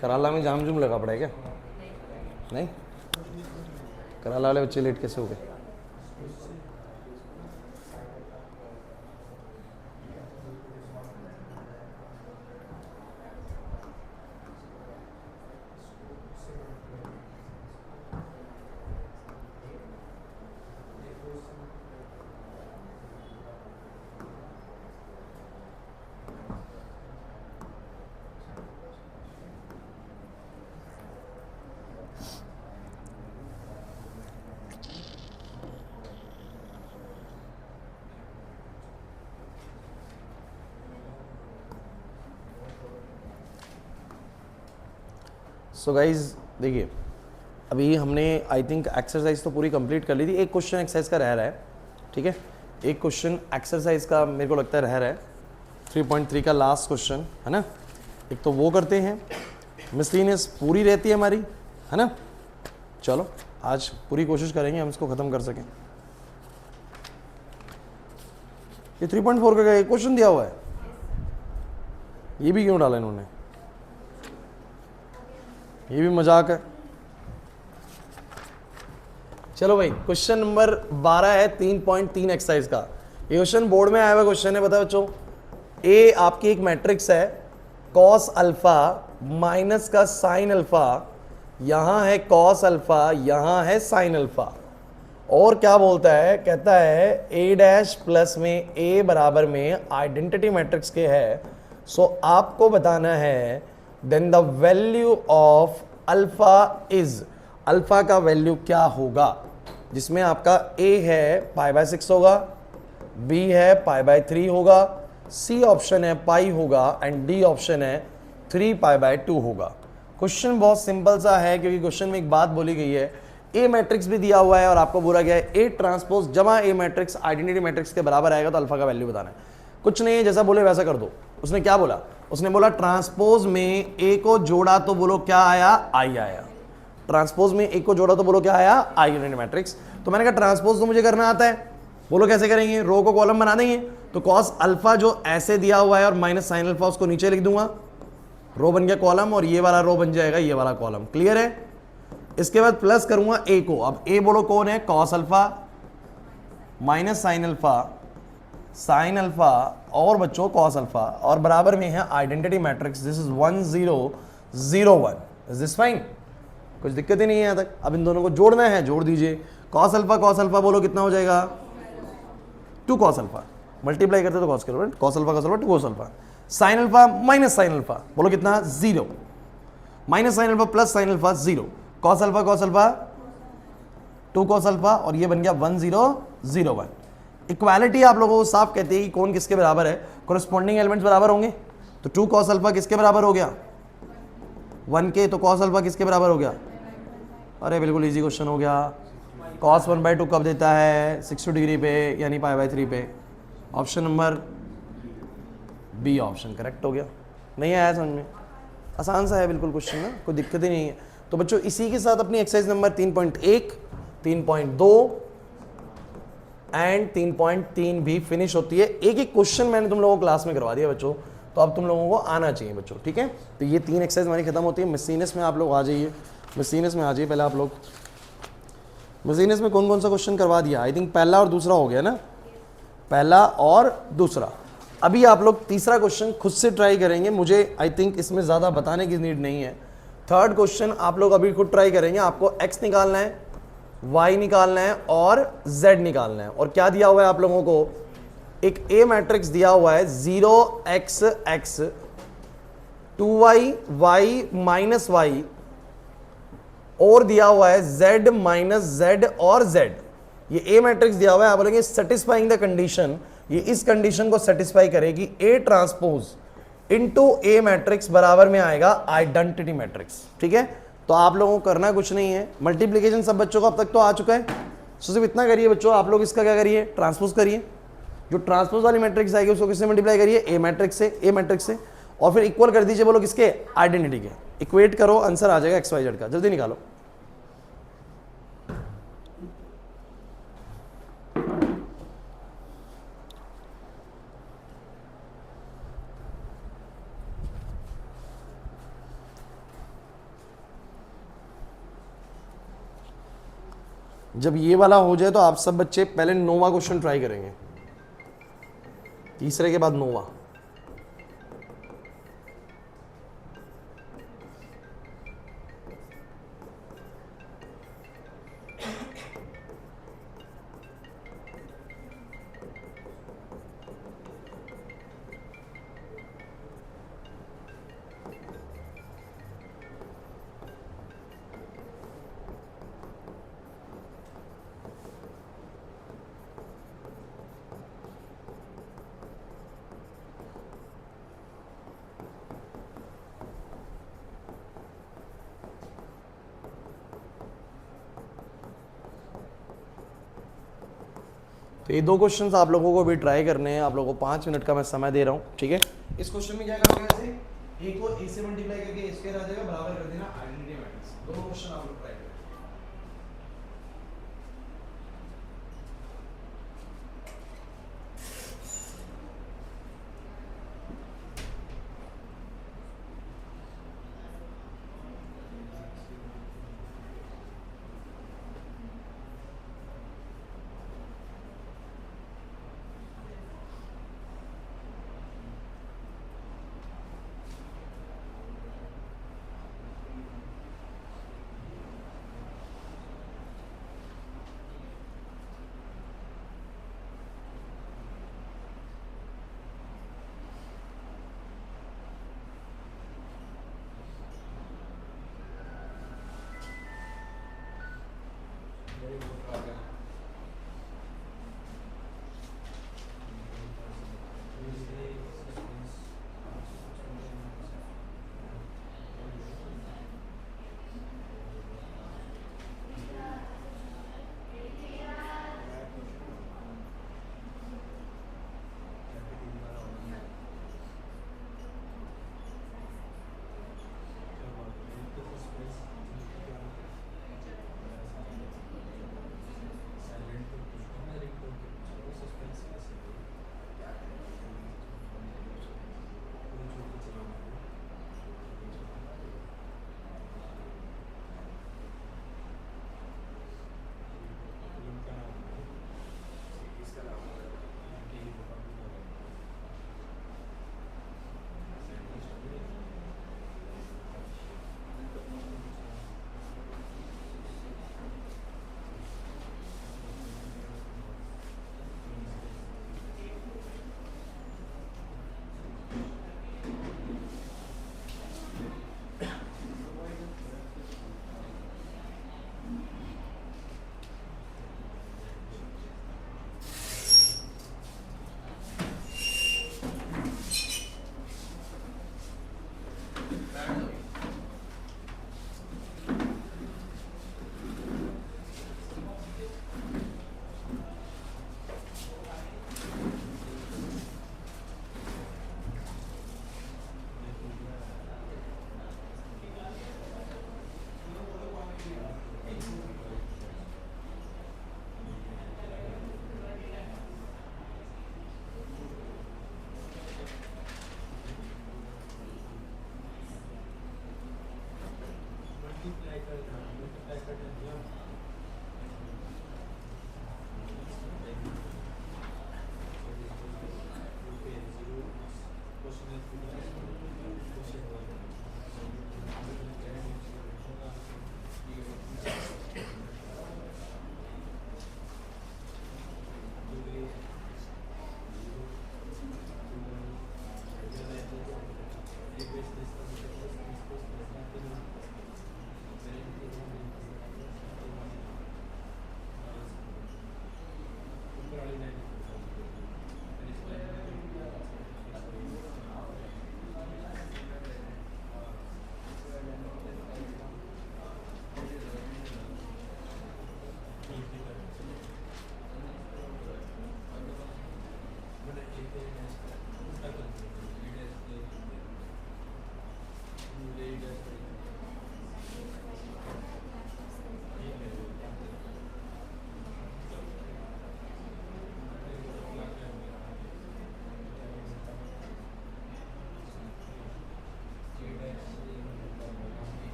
कराला में जाम जुम लगा पड़ा है क्या? नहीं, कराला वाले बच्चे लेट कैसे हो गए? सो गाइज देखिए, अभी हमने आई थिंक एक्सरसाइज तो पूरी कंप्लीट कर ली थी। एक क्वेश्चन एक्सरसाइज का रह रहा है, ठीक है। एक क्वेश्चन एक्सरसाइज का मेरे को लगता है रह रहा है 3.3 का लास्ट क्वेश्चन, है ना। एक तो वो करते हैं, मिसलिनियस पूरी रहती है हमारी, है ना। चलो आज पूरी कोशिश करेंगे हम इसको ख़त्म कर सकें। ये 3.4 का क्वेश्चन दिया हुआ है, ये भी क्यों डाला इन्होंने? ये भी मजाक है। चलो भाई, क्वेश्चन नंबर 12 है 3.3 एक्सरसाइज का। ये क्वेश्चन बोर्ड में आया हुआ क्वेश्चन है, बता बच्चों। ए आपकी एक मैट्रिक्स है, कॉस अल्फा माइनस का साइन अल्फा, यहां है कॉस अल्फा, यहां है साइन अल्फा। और क्या बोलता है, कहता है ए डैश प्लस में ए बराबर में आइडेंटिटी मैट्रिक्स के है। सो आपको बताना है then the value of alpha is, alpha का वैल्यू क्या होगा, जिसमें आपका ए है π/6 होगा, बी है π/3 होगा, सी ऑप्शन है पाई होगा एंड डी ऑप्शन है 3π/2 होगा। क्वेश्चन बहुत सिंपल सा है, क्योंकि क्वेश्चन में एक बात बोली गई है, ए मैट्रिक्स भी दिया हुआ है और आपको बोला गया है ए ट्रांसपोज जमा ए मैट्रिक्स आइडेंटिटी मैट्रिक्स के बराबर आएगा तो अल्फा का वैल्यू बताना है। कुछ नहीं है, जैसा बोले वैसा कर दो। उसने क्या बोला, उसने बोला ट्रांसपोज में ए को जोड़ा तो बोलो क्या आया, आई आया। ट्रांसपोज में ए को जोड़ा तो बोलो क्या आया, आई आइडेंटिटी मैट्रिक्स। तो मैंने कहा ट्रांसपोज तो मुझे करना आता है, बोलो कैसे करेंगे, रो को कॉलम बना देंगे। तो कॉस अल्फा जो ऐसे दिया हुआ है और माइनस साइन अल्फा उसको नीचे लिख दूंगा, रो बन गया कॉलम और ये वाला रो बन जाएगा ये वाला कॉलम। क्लियर है। इसके बाद प्लस करूंगा ए को, अब ए बोलो कौन है, cos alpha minus sine alpha, sine alpha और बच्चों कॉस अल्फा, और बराबर में है identity matrix, this is 1 0 0 1। Is this fine, कुछ दिक्कत ही नहीं है यहां तक। अब इन दोनों को जोड़ना है, जोड़ दीजिए। कॉस अल्फा बोलो कितना हो जाएगा, 2 कॉस अल्फा, मल्टीप्लाई करते तो कॉस करो, cos alpha 2 cos alpha. Sine alpha minus sine alpha बोलो कितना, 0, minus sine alpha plus sine alpha 0, cos alpha 2 cos alpha, और ये बन गया 1 0 0 1। इक्वालिटी आप लोगों को साफ कहती है कि कौन किसके बराबर है, कोरेस्पॉन्डिंग एलिमेंट्स बराबर होंगे। तो 2 कॉस अल्फा किसके बराबर हो गया, 1 के, तो कॉस अल्फा किसके बराबर हो गया, अरे बिल्कुल इजी क्वेश्चन हो गया। कॉस 1/2 कब देता है, 60 डिग्री पे यानी π/3 पे। Option number B option correct हो गया। नहीं आया समझ में, आसान सा है बिल्कुल क्वेश्चन ना, कोई दिक्कत ही नहीं है। तो बच्चों इसी के साथ अपनी एक्सरसाइज नंबर 3.1, 3.2 एंड 3.3 भी फिनिश होती है। एक एक क्वेश्चन मैंने तुम लोगों को क्लास में करवा दिया बच्चों, तो अब तुम लोगों को आना चाहिए बच्चों, ठीक है। तो ये 3 एक्सरसाइज हमारी खत्म होती है। मिसलिनियस में आप लोग आ जाइए, मिसलिनियस में आ जाइए। पहले आप लोग मिसलिनियस में कौन कौन सा क्वेश्चन करवा दिया, आई थिंक पहला और दूसरा हो गया ना, पहला और दूसरा। अभी आप लोग तीसरा क्वेश्चन खुद से ट्राई करेंगे, मुझे आई थिंक इसमें ज़्यादा बताने की नीड नहीं है। थर्ड क्वेश्चन आप लोग अभी खुद ट्राई करेंगे, आपको x निकालना है, y निकालना है और z निकालना है। और क्या दिया हुआ है आप लोगों को, एक a मैट्रिक्स दिया हुआ है 0x(x), 2y y minus y, और दिया हुआ है z माइनस z और z। ये a मैट्रिक्स दिया हुआ है, आप बोलेंगे सेटिस्फाइंग द कंडीशन, ये इस कंडीशन को सेटिस्फाई करेगी, a transpose into a matrix बराबर में आएगा आइडेंटिटी मैट्रिक्स, ठीक है। तो आप लोगों को करना कुछ नहीं है, मल्टीप्लिकेशन सब बच्चों को अब तक तो आ चुका है, सो सिर्फ इतना करिए बच्चों, आप लोग इसका क्या करिए, ट्रांसपोज करिए। जो ट्रांसपोज वाली मैट्रिक्स आएगी उसको किससे मल्टीप्लाई करिए, ए मैट्रिक्स से, और फिर इक्वल कर दीजिए, बोलो किसके, आइडेंटिटी के। इक्वेट करो, आंसर आ जाएगा XYZ का, जल्दी निकालो। जब ये वाला हो जाए तो आप सब बच्चे पहले नोवा क्वेश्चन ट्राई करेंगे, तीसरे के बाद नोवा। तो ये 2 क्वेश्चंस आप लोगों को भी ट्राई करने हैं। आप लोगों को 5 मिनट का मैं समय दे रहा हूँ, ठीक है। इस क्वेश्चन में क्या करोगे, ऐसे ए को ए से मल्टीप्लाई करके ए स्क्वायर आ जाएगा, बराबर कर देना आइडेंटिटी मैट्रिक्स। दोनों क्वेश्चन आप लोग ट्राई करें।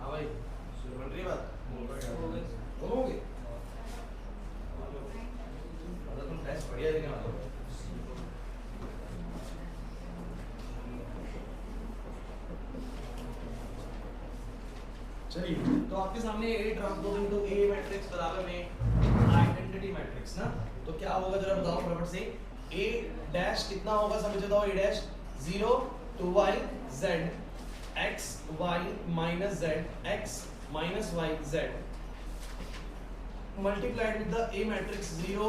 हाँ भाई बन रही है बात दोनों हो गए तुम टेस्ट बढ़िया देने वाले हो चलिए तो आपके सामने A transpose into A matrix बराबर में आइडेंटिटी मैट्रिक्स ना तो क्या होगा जरा बताओ फटाफट से A डैश कितना होगा समझ बताओ A dash 0 2y z x y minus z x minus y z multiplied with the A matrix 0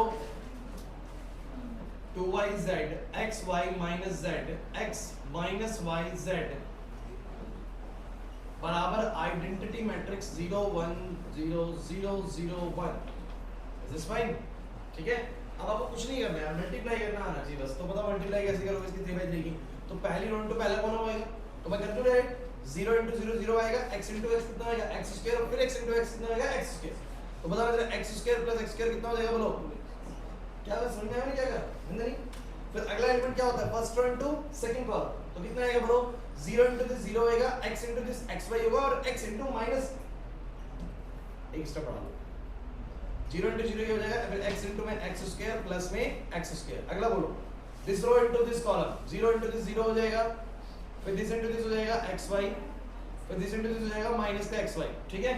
2y z x y minus z x minus y z बराबर identity matrix 0 1 0 0 0 1 is this fine ठीक है अब आपको कुछ नहीं करना है multiply करना आना चाहिए बस तो पता मल्टीप्लाई कैसे करोगे इसकी 3/3 की तो पहली रो इनटू पहला कौन होगा तो मैं कर दूं डायरेक्ट 0 * 0 0 आएगा x * x कितना आएगा x² और फिर x * x कितना आएगा x²। तो बता मुझे x² + x² कितना हो जाएगा बोलो क्या बस समझ में आया नहीं क्या कर नहीं फिर अगला एलिमेंट क्या होता है first row into second column तो कितना आएगा बोलो 0 * this 0 होएगा x * this xy होगा और x * माइनस एक स्टेप बढ़ा लो 0 * 0 ये हो जाएगा फिर x * में x² प्लस में x²। अगला बोलो this row into this column 0 * this 0 हो जाएगा फिर this into this हो जाएगा xy फिर this into this हो जाएगा माइनस का xy ठीक है।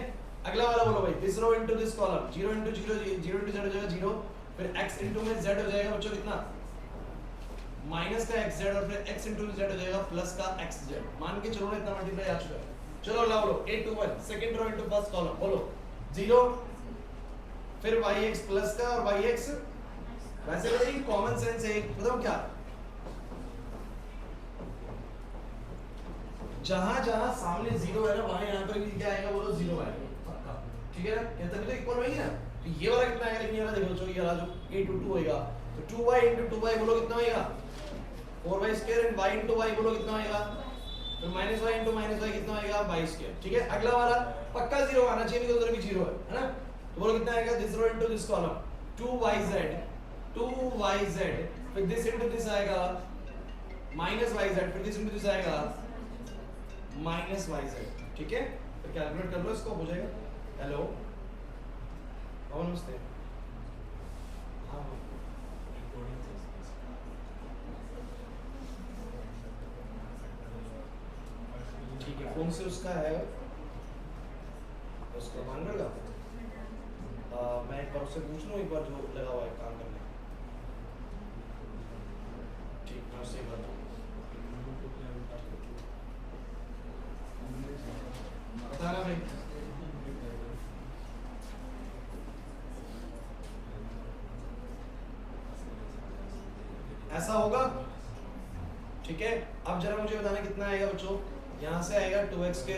अगला वाला बोलो भाई this row into this column 0 * 0 0 into z हो जाएगा 0 फिर x into में z हो जाएगा बच्चों कितना माइनस का xz और फिर x into z हो जाएगा प्लस का xz मान के चलो इतना मल्टीप्लाई आ चुका है। चलो अगला बोलो a to 1 second row into first column बोलो 0 फिर yx प्लस का और yx वैसे बताइए कॉमन सेंस है बताओ क्या जहां जहां सामने 0 है ना वहां यहां पर भी क्या आएगा बोलो 0 आएगा पक्का ठीक है ना ये तभी तो इक्वल होगी ना तो ये वाला कितना आएगा लेकिन ये वाला देखो बच्चों ये वाला जो a to 2 होएगा तो 2y into 2y बोलो कितना होएगा 4y² and y into y बोलो कितना होएगा तो -y into -y कितना होएगा y²। ठीक है अगला वाला पक्का 0 आना चाहिए नहीं तो उधर भी 0 है ना तो बोलो कितना आएगा this row into this column 2yz फिर this into this आएगा -yz फिर this into this आएगा -yz ठीक है तो कैलकुलेट कर लो इसको हो जाएगा। हेलो नमस्ते हाँ ठीक है फोन से उसका है उसका मान लेगा मैं एक बार उससे पूछ लूँ एक बार जो लगा हुआ है काम करने ठीक मैं उससे एक बार बताना भाई ऐसा होगा ठीक है। अब जरा मुझे बताना कितना आएगा बच्चों यहाँ से आएगा 2x²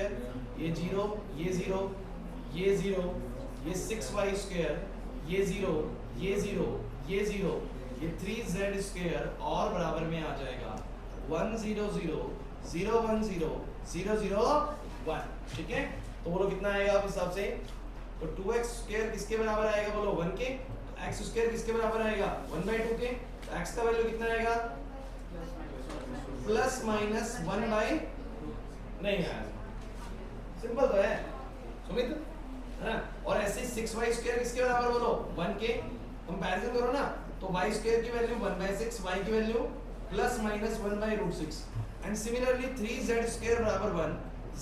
ये 0 ये 0 ये 0 ये 6y² ये 0 ये 0 ये 0 ये 3z² और बराबर में आ जाएगा 1 0 0 0 1 0 0 0 1 ठीक है। तो बोलो कितना आएगा आप हिसाब से तो 2x² किसके बराबर आएगा बोलो 1 के एक्स स्क्वायर किसके बराबर आएगा 1/2 के, तो एक्स का वैल्यू कितना आएगा प्लस माइनस 1 बाई नहीं है, सिंपल तो है सुमित है ना। और ऐसे 6y स्क्वायर किसके बराबर बोलो 1 के, कंपैरिजन करो ना, तो y स्क्वायर की वैल्यू 1/6, y की value plus minus 1/√6 and similarly 3z square बराबर 1,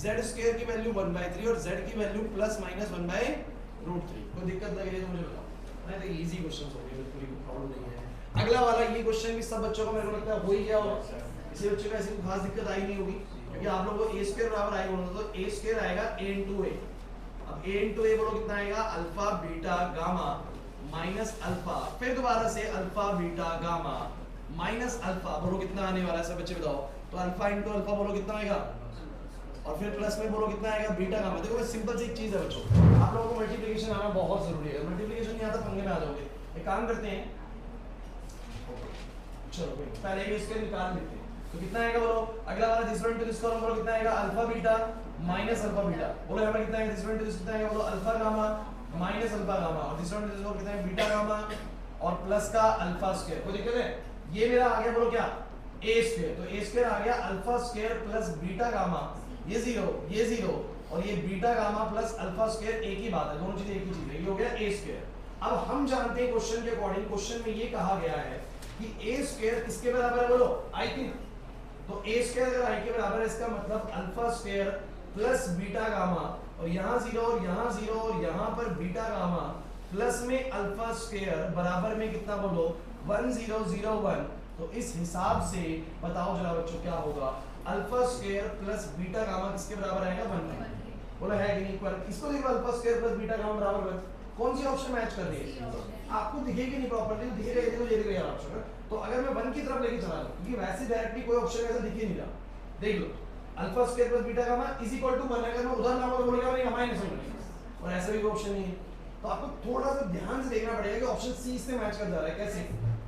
z स्क्वायर की वैल्यू 1/3 और z की वैल्यू प्लस माइनस 1/√3। कोई दिक्कत लगे तो मुझे बताओ, नहीं तो इजी क्वेश्चंस हो गए, बिल्कुल कोई प्रॉब्लम नहीं है। अगला वाला ये क्वेश्चन भी सब बच्चों को मेरे को लगता है हो ही गया होगा, किसी बच्चे को ऐसी खास दिक्कत आई नहीं होगी, क्योंकि आप लोगों को a स्क्वायर बराबर आई बोलो तो a स्क्वायर आएगा a into a। अब a into a बोलो कितना आएगा alpha beta gamma minus alpha, फिर दोबारा से alpha beta gamma minus alpha, बोलो कितना आने वाला है सब बच्चे बताओ। तो अल्फा इंटू अल्फा बोलो कितना आएगा, और फिर प्लस में बोलो कितना आएगा बीटा गामा। देखो बस सिंपल सी एक चीज है बच्चों, आप लोगों को मल्टीप्लिकेशन आना बहुत जरूरी है, मल्टीप्लिकेशन नहीं आता पंगे में आ जाओगे। एक काम करते हैं, चलो पहले ये इसके निकाल लेते हैं, तो कितना आएगा बोलो, अगला वाला this one two this column बोलो कितना आएगा alpha beta minus alpha beta, बोलो यहाँ पर कितना आएगा दिस वन टू दिस कितना आएगा बोलो alpha gamma minus alpha gamma, और दिस वन टू दिस बोलो कितना है बीटा गामा और प्लस का अल्फा स्क्वायर। कोई दिक्कत है, ये मेरा आ गया बोलो क्या a स्क्वायर, तो a स्क्वायर आ गया alpha square plus beta gamma, ये जीरो और ये beta gamma plus alpha square एक ही बात है, दोनों चीजें एक ही चीज है, ये हो गया a स्क्वायर। अब हम जानते हैं क्वेश्चन के अकॉर्डिंग, क्वेश्चन में ये कहा गया है कि a स्क्वायर किसके बराबर है बोलो i के, तो a स्क्वायर अगर i के बराबर है इसका मतलब alpha square plus beta gamma, और यहाँ जीरो और यहाँ जीरो और यहाँ पर बीटा गामा प्लस में अल्फा स्क्वायर बराबर में कितना बोलो 1001। तो इस हिसाब से बताओ जरा बच्चों क्या होगा, alpha square plus beta gamma किसके बराबर आएगा 1। बोला है कि नहीं इक्वल, इसको देखो alpha square plus beta gamma बराबर 1, कौन सी ऑप्शन मैच कर रही है, आपको दिखेगी नहीं प्रॉपर्ली, दिखेगा ये देखो, ये देखो यार ऑप्शन। तो अगर मैं 1 की तरफ लेके चला लूं, क्योंकि वैसे डायरेक्टली कोई ऑप्शन ऐसा दिख ही नहीं रहा, देख लो alpha square plus beta gamma is equal to 1, अगर मैं उधर ना बोलूं बोलेगा नहीं माइनस 1, और ऐसा भी कोई ऑप्शन नहीं है। तो आपको थोड़ा सा ध्यान से देखना पड़ेगा कि ऑप्शन सी इससे मैच कर जा रहा है कैसे।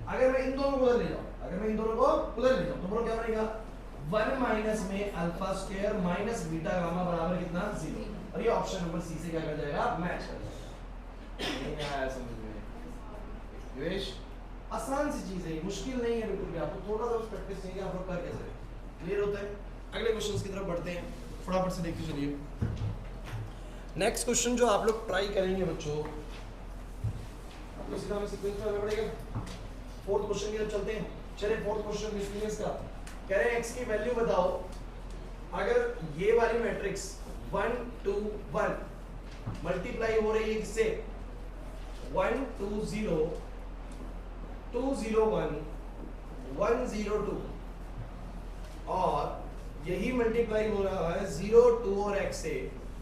अगर मैं इन दोनों को उधर ले जाऊं, अगर मैं इन दोनों को उधर ले जाऊं तो बोलो क्या बनेगा 1 माइनस में alpha square minus beta gamma बराबर कितना 0, और ये ऑप्शन नंबर सी से क्या कर जाएगा मैच कर जाएगा। नहीं आया समझ में निवेश, आसान सी चीज है, मुश्किल नहीं है बिल्कुल भी, आपको थोड़ा सा प्रैक्टिस चाहिए, आप लोग कर कैसे क्लियर होता है। अगले क्वेश्चंस की तरफ बढ़ते हैं, फटाफट से देखते चलिए। नेक्स्ट क्वेश्चन जो आप लोग ट्राई करेंगे बच्चों, आपको सीधा हमें सीक्वेंस में आना पड़ेगा। फोर्थ क्वेश्चन की तरफ चलते हैं, चलिए फोर्थ क्वेश्चन मिसलिनियस का कह रहे हैं x की वैल्यू बताओ अगर ये वाली मैट्रिक्स 1 2 1 मल्टीप्लाई हो रही है किससे 1 2 0 2 0 1 1 0 2 और यही मल्टीप्लाई हो रहा है 0 2 और x से,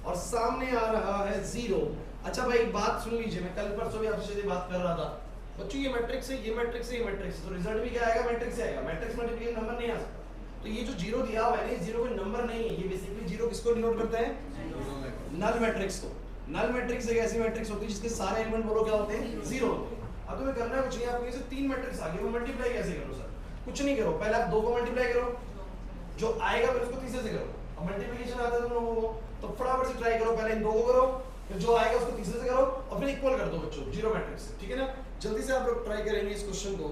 और सामने आ रहा है 0। अच्छा भाई एक बात सुन लीजिए, मैं कल परसों भी आपसे बात कर रहा था बच्चों, ये मैट्रिक्स है, ये मैट्रिक्स है, ये मैट्रिक्स है, तो रिजल्ट भी क्या आएगा मैट्रिक्स से आएगा, मैट्रिक्स मल्टीप्लिकेशन नंबर नहीं आ सकता। तो ये जो 0 दिया हुआ है ना, 0 कोई नंबर नहीं है, ये बेसिकली 0 किसको डिनोट करता है नल मैट्रिक्स को। नल मैट्रिक्स एक ऐसी मैट्रिक्स होती है जिसके सारे एलिमेंट बोलो क्या होते हैं 0 होते हैं। अब तुम्हें करना कुछ नहीं, आपको ये 3 मैट्रिक्स आ गए, वो मल्टीप्लाई कैसे करो सर, कुछ नहीं करो, पहले आप 2 को मल्टीप्लाई करो, जो आएगा फिर उसको तीसरे से करो। अब मल्टीप्लिकेशन आता है तुम लोगों को तो फटाफट से ट्राई करो, पहले इन 2 को करो, फिर जो आएगा उसको तीसरे से करो और फिर इक्वल कर दो बच्चों 0 मैट्रिक्स से, ठीक है ना। जल्दी से आप लोग ट्राई करेंगे इस क्वेश्चन को,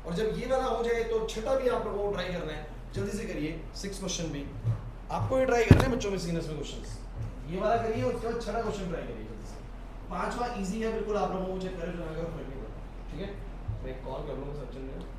और जब ये वाला हो जाए तो छठा भी आप लोगों को ट्राई करना है, जल्दी से करिए। 6 क्वेश्चन भी आपको ये ट्राई करना है बच्चों में सीनियर्स में क्वेश्चंस, ये वाला करिए उसके बाद छठा क्वेश्चन ट्राई करिए जल्दी से। 5वां इजी है बिल्कुल, आप लोगों को चेक करें जो आएगा फर्क नहीं पड़ता, ठीक है। मैं कॉल कर लूंगा सचिन ने।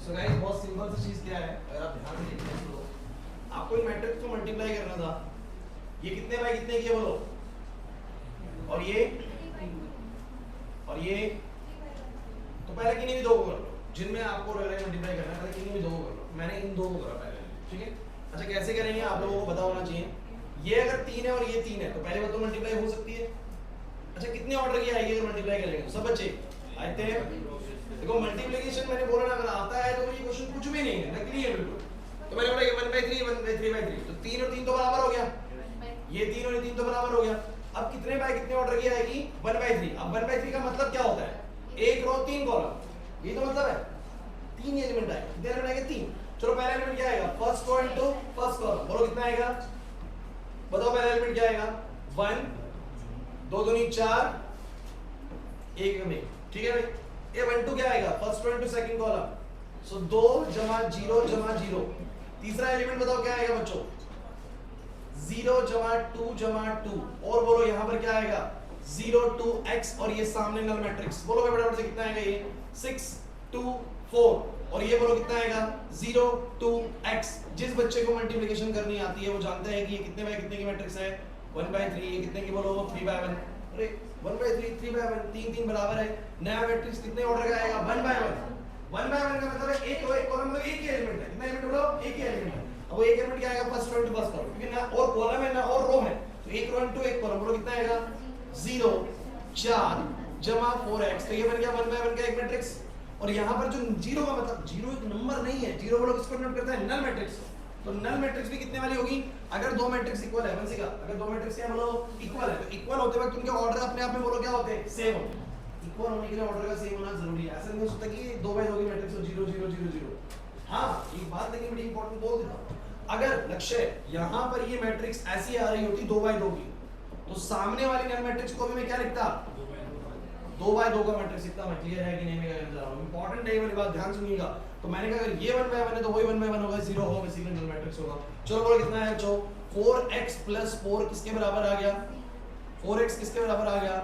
सो गाइस बहुत सिंपल सी चीज क्या है, अगर आप ध्यान से देखते हैं तो आपको इन मैट्रिक्स को मल्टीप्लाई करना था। ये कितने बाय कितने की है बोलो, और ये तो पहले किन्हीं भी दो को कर लो जिनमें आपको लग रहा है मल्टीप्लाई करना है, पहले किन्हीं भी दो को कर लो। मैंने इन दो को करा पहले, ठीक है। अच्छा कैसे करेंगे आप लोगों को पता होना चाहिए। ये अगर 3 है और ये 3 है तो पहले बात तो मल्टीप्लाई हो सकती है। अच्छा कितने ऑर्डर की आएगी अगर मल्टीप्लाई करेंगे सब बच्चे आते हैं। देखो मल्टीप्लिकेशन मैंने बोला ना, अगर आता है तो ये क्वेश्चन कुछ भी नहीं है, नकली है बिल्कुल। तो मैंने बोला ये 1/3 1/3/3 तो 3 और 3 तो बराबर हो गया, ये 3 और ये 3 तो बराबर हो गया। अब कितने बाय कितने ऑर्डर की आएगी 1/3। अब 1/3 का मतलब क्या होता है, एक रो 3 कॉलम, ये तो मतलब है 3 एलिमेंट आएंगे। कितने एलिमेंट आएंगे 3। चलो पहला एलिमेंट क्या आएगा, first row into first column, बोलो कितना आएगा, बताओ पहला एलिमेंट क्या आएगा 1 2 दूनी 4 1 में, ठीक है भाई। ये 1 2 क्या आएगा, first row into second column, so 2 जमा 0 जमा 0। तीसरा एलिमेंट बताओ क्या आएगा बच्चों, 0 जमा 2 जमा 2, और बोलो यहां पर क्या आएगा 0 2 x, और ये सामने नल मैट्रिक्स, बोलो भाई फटाफट से कितना आएगा ये 6 2 4, और ये बोलो कितना आएगा 0 2 x। जिस बच्चे को मल्टीप्लिकेशन करनी आती है वो जानते हैं कि ये कितने बाय कितने की मैट्रिक्स है 1/3। ये कितने की बोलो 3/1, अरे 1/3 3/1 3 3 बराबर है। नया मैट्रिक्स कितने ऑर्डर का आएगा 1/1। 1/1 का मतलब है एक रो एक कॉलम, मतलब एक ही एलिमेंट है। कितना एलिमेंट बोलो, एक ही एलिमेंट है। अब वो एक एलिमेंट क्या आएगा first row into first column, क्योंकि ना और कॉलम है ना और रो है, तो एक रो इनटू एक कॉलम, बोलो कितना आएगा 0 4 जमा 4x। तो ये बन गया 1/1 का एक मैट्रिक्स। और यहाँ पर जो 0 का मतलब, 0 एक नंबर नहीं है, 0 बोलो किसको डिनोट करता है, नल मैट्रिक्स। तो नल मैट्रिक्स भी कितने वाली होगी, अगर दो मैट्रिक्स इक्वल है, वंशिका अगर दो मैट्रिक्स क्या बोलो इक्वल है, तो इक्वल होते वक्त उनके ऑर्डर अपने आप में बोलो क्या होते हैं, सेम होते हैं। इक्वल होने के लिए ऑर्डर का सेम होना जरूरी है। ऐसा नहीं हो सकता कि 2/2 की मैट्रिक्स हो 0 0 0 0। हां एक बात लेकिन बड़ी इंपॉर्टेंट बोल देता हूं, अगर लक्ष्य यहां पर ये मैट्रिक्स ऐसी आ रही होती 2/2 की, तो सामने वाली नल मैट्रिक्स को भी मैं क्या लिखता 2/2 का मैट्रिक्स लिखता। मैं क्लियर है कि नहीं, मैं कहना चाह रहा हूं इंपॉर्टेंट है वाली बात, ध्यान सुनिएगा। तो मैंने कहा अगर ये 1/1 है तो वही 1/1 होगा, 0 होगा, बेसिकली नल मैट्रिक्स होगा। चलो बोलो कितना है बच्चों 4x + 4 किसके बराबर आ गया, 4x किसके बराबर आ गया,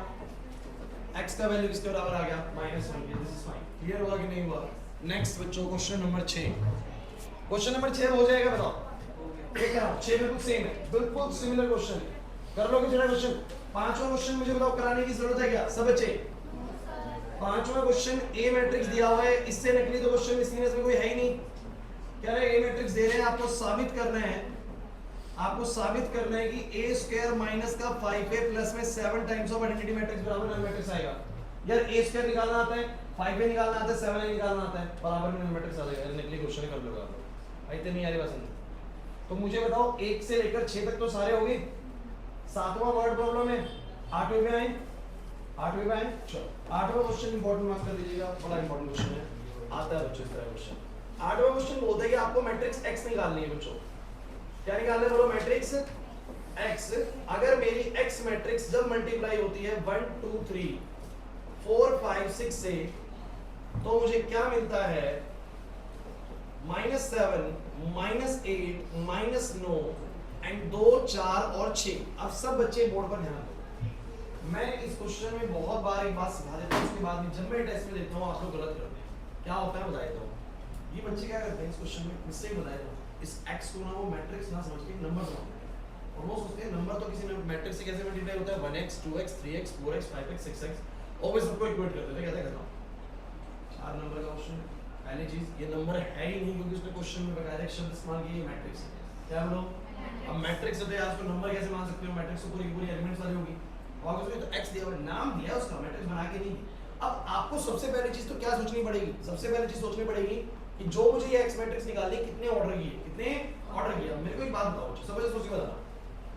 x का वैल्यू किसके बराबर आ गया -1 के। दिस इज फाइन, क्लियर होगा कि नहीं हुआ। नेक्स्ट बच्चों क्वेश्चन नंबर 6, क्वेश्चन नंबर 6 हो जाएगा बताओ। ये क्या 6 बिल्कुल सेम है, बिल्कुल सिमिलर क्वेश्चन है, कर लोगे जरा क्वेश्चन। पांचवा क्वेश्चन मुझे बताओ कराने की जरूरत है क्या सब बच्चे। पांचवा क्वेश्चन ए मैट्रिक्स दिया हुआ है, इससे निकली तो क्वेश्चन इस सीरीज में कोई है ही नहीं। कह रहे हैं ए मैट्रिक्स दे रहे हैं, आपको साबित करना है, आपको साबित करना है कि a स्क्वायर माइनस का 5a प्लस में 7 टाइम्स ऑफ आइडेंटिटी मैट्रिक्स बराबर नल मैट्रिक्स आएगा। यार a स्क्वायर निकालना आता है, 5a निकालना आता है, 7a निकालना आता है, बराबर में नल मैट्रिक्स आ जाएगा। निकली क्वेश्चन कर लोगे आप लोग, आई तो नहीं आ रही बात समझ। तो मुझे बताओ 1 से लेकर 6 तक तो सारे हो गए। सातवां वर्ड प्रॉब्लम है, 8वें पे आए, 8वें पे आए। चलो 8वां क्वेश्चन इंपॉर्टेंट मार्क कर दीजिएगा, बड़ा इंपॉर्टेंट क्वेश्चन है, आता है बच्चों इस तरह क्वेश्चन। 8वां क्वेश्चन बोलता है कि आपको मैट्रिक्स x निकालनी है बच्चों। क्या निकालना है बोलो, मैट्रिक्स x। अगर मेरी x मैट्रिक्स जब मल्टीप्लाई होती है 1 2 3 4 5 6 से, तो मुझे क्या मिलता है -7 -8 -9 एंड 2 4 और 6। अब सब बच्चे बोर्ड पर ध्यान दो। मैं इस क्वेश्चन में बहुत बार एक बात सिखा देता हूँ, उसके बाद में जब मैं टेस्ट में देता हूँ आप लोग गलत करते हैं। क्या होता है बता देता हूँ। ये बच्चे क्या करते हैं इस क्वेश्चन में, मिस्टेक बता देता हूँ। इस x को ना वो मैट्रिक्स ना समझ के नंबर समझते हैं, और वो सोचते हैं नंबर तो किसी मैट्रिक्स से कैसे मल्टीप्लाई होता है 1x 2x 3x 4x 5x 6x, और वो सबको इक्वेट करते थे। कहते करता हूँ 4 नंबर का क्वेश्चन। पहली चीज ये नंबर है ही नहीं, क्योंकि उसने क्वेश्चन में बकायदा एक शब्द इस्तेमाल किया मैट्रिक्स। क्या बोलो, अब मैट्रिक्स होता है आप उसको नंबर कैसे मान सकते हो, मैट्रिक्स तो पूरी पूरी एलिमेंट्स वाली होगी, और उसमें तो x दिया हुआ नाम दिया उसका, मैट्रिक्स बना के नहीं। अब आपको सबसे पहली चीज तो क्या सोचनी पड़ेगी, सबसे पहली चीज सोचनी पड़ेगी कि जो मुझे ये x मैट्रिक्स निकालनी है कितने ऑर्डर की है, कितने ऑर्डर किया। मेरे को एक बात बताओ, समझ सोच के बताना,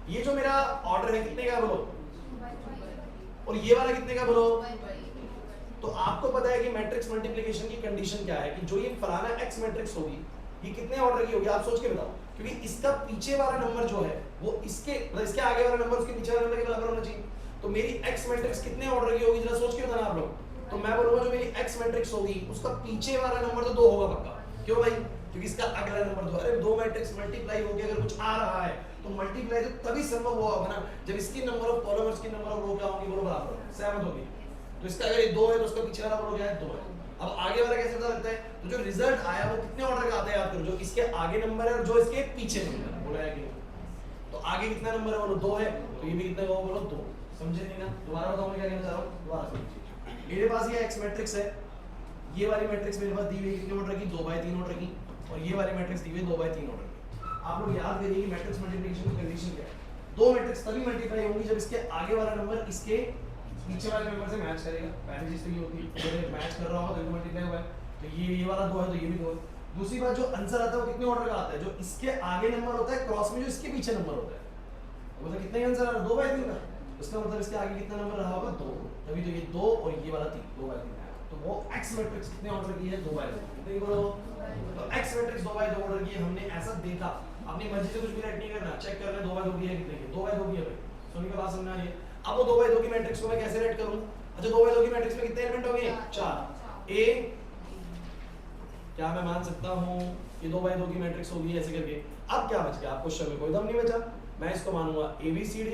ये जो मेरा ऑर्डर है कितने का बोलो, और ये वाला कितने का बोलो। तो आपको पता है कि मैट्रिक्स मल्टीप्लिकेशन की कंडीशन क्या है, कि जो ये फलाना x मैट्रिक्स होगी ये कितने ऑर्डर की होगी, आप सोच के बताओ। क्योंकि इसका पीछे वाला नंबर जो है वो इसके इसके आगे वाला नंबर उसके पीछे वाले नंबर के बराबर होना चाहिए। तो मेरी x मैट्रिक्स कितने ऑर्डर की होगी जरा सोच के बताना आप लोग। तो मैं बोलूंगा जो मेरी x मैट्रिक्स होगी उसका पीछे वाला नंबर तो 2 होगा पक्का। क्यों भाई, क्योंकि इसका अगला नंबर 2। अरे 2 मैट्रिक्स मल्टीप्लाई होके अगर कुछ आ रहा है तो मल्टीप्लाई तो तभी संभव हुआ होगा ना जब इसकी नंबर ऑफ कॉलम और इसकी नंबर ऑफ रो क्या होगी, बोलो बराबर, सहमत होगी। तो इसका अगर ये 2 है तो उसका पीछे वाला बोलो क्या है 2 है। अब आगे वाला कैसे पता लगता है, तो जो रिजल्ट आया वो कितने ऑर्डर का आता है याद करो, जो इसके आगे नंबर है और जो इसके पीछे नंबर है, बोला है कि नहीं? तो आगे कितना नंबर है बोलो 2 है, तो ये भी कितना होगा बोलो 2। समझे नहीं ना? दोबारा बताओ मैं क्या कहना चाह रहा हूँ, दोबारा समझिए। मेरे पास ये एक्स मैट्रिक्स है, ये वाली मैट्रिक्स मेरे पास दी हुई है कितने ऑर्डर की 2/3 ऑर्डर की, और ये वाली मैट्रिक्स दी हुई है 2/3 ऑर्डर की। आप लोग याद करिए कि मैट्रिक्स मल्टीप्लिकेशन की कंडीशन क्या है, दो मैट्रिक्स तभी मल्टीप्लाई होंगी जब इसके आगे वाला नंबर इसके पीछे वाले नंबर से मैच करेगा। पहली चीज तो ये होती है अगर मैच कर रहा होगा तो मल्टीप्लाई हुआ है, तो ये वाला 2 है तो ये भी 2 है। दूसरी बात, जो आंसर आता है वो कितने ऑर्डर का आता है, जो इसके आगे नंबर होता है क्रॉस में जो इसके पीछे नंबर होता है, मतलब कितने आंसर आ रहा है 2/3 का, उसका मतलब इसके आगे कितना नंबर रहा होगा 2, तभी तो ये 2 और ये वाला 3 2/3 है। तो वो एक्स मैट्रिक्स कितने ऑर्डर की है 2/2, कितने बोलो, तो एक्स मैट्रिक्स 2/2 ऑर्डर की है। हमने ऐसा देखा, अपनी मर्जी से कुछ भी राइट नहीं करना, चेक कर ले 2/2 की है कितने की, 2/2 की है भाई, सुनिए का बात समझ में आ रही है। अब वो 2/2 की मैट्रिक्स को मैं कैसे राइट करूं, अच्छा 2/2 की मैट्रिक्स में कितने एलिमेंट होंगे 4, ए क्या मैं मान सकता हूं कि 2/2 की मैट्रिक्स होगी ऐसे करके। अब क्या बच गया, आप क्वेश्चन में कोई दम नहीं बचा, मैं इसको मानूंगा ABCD,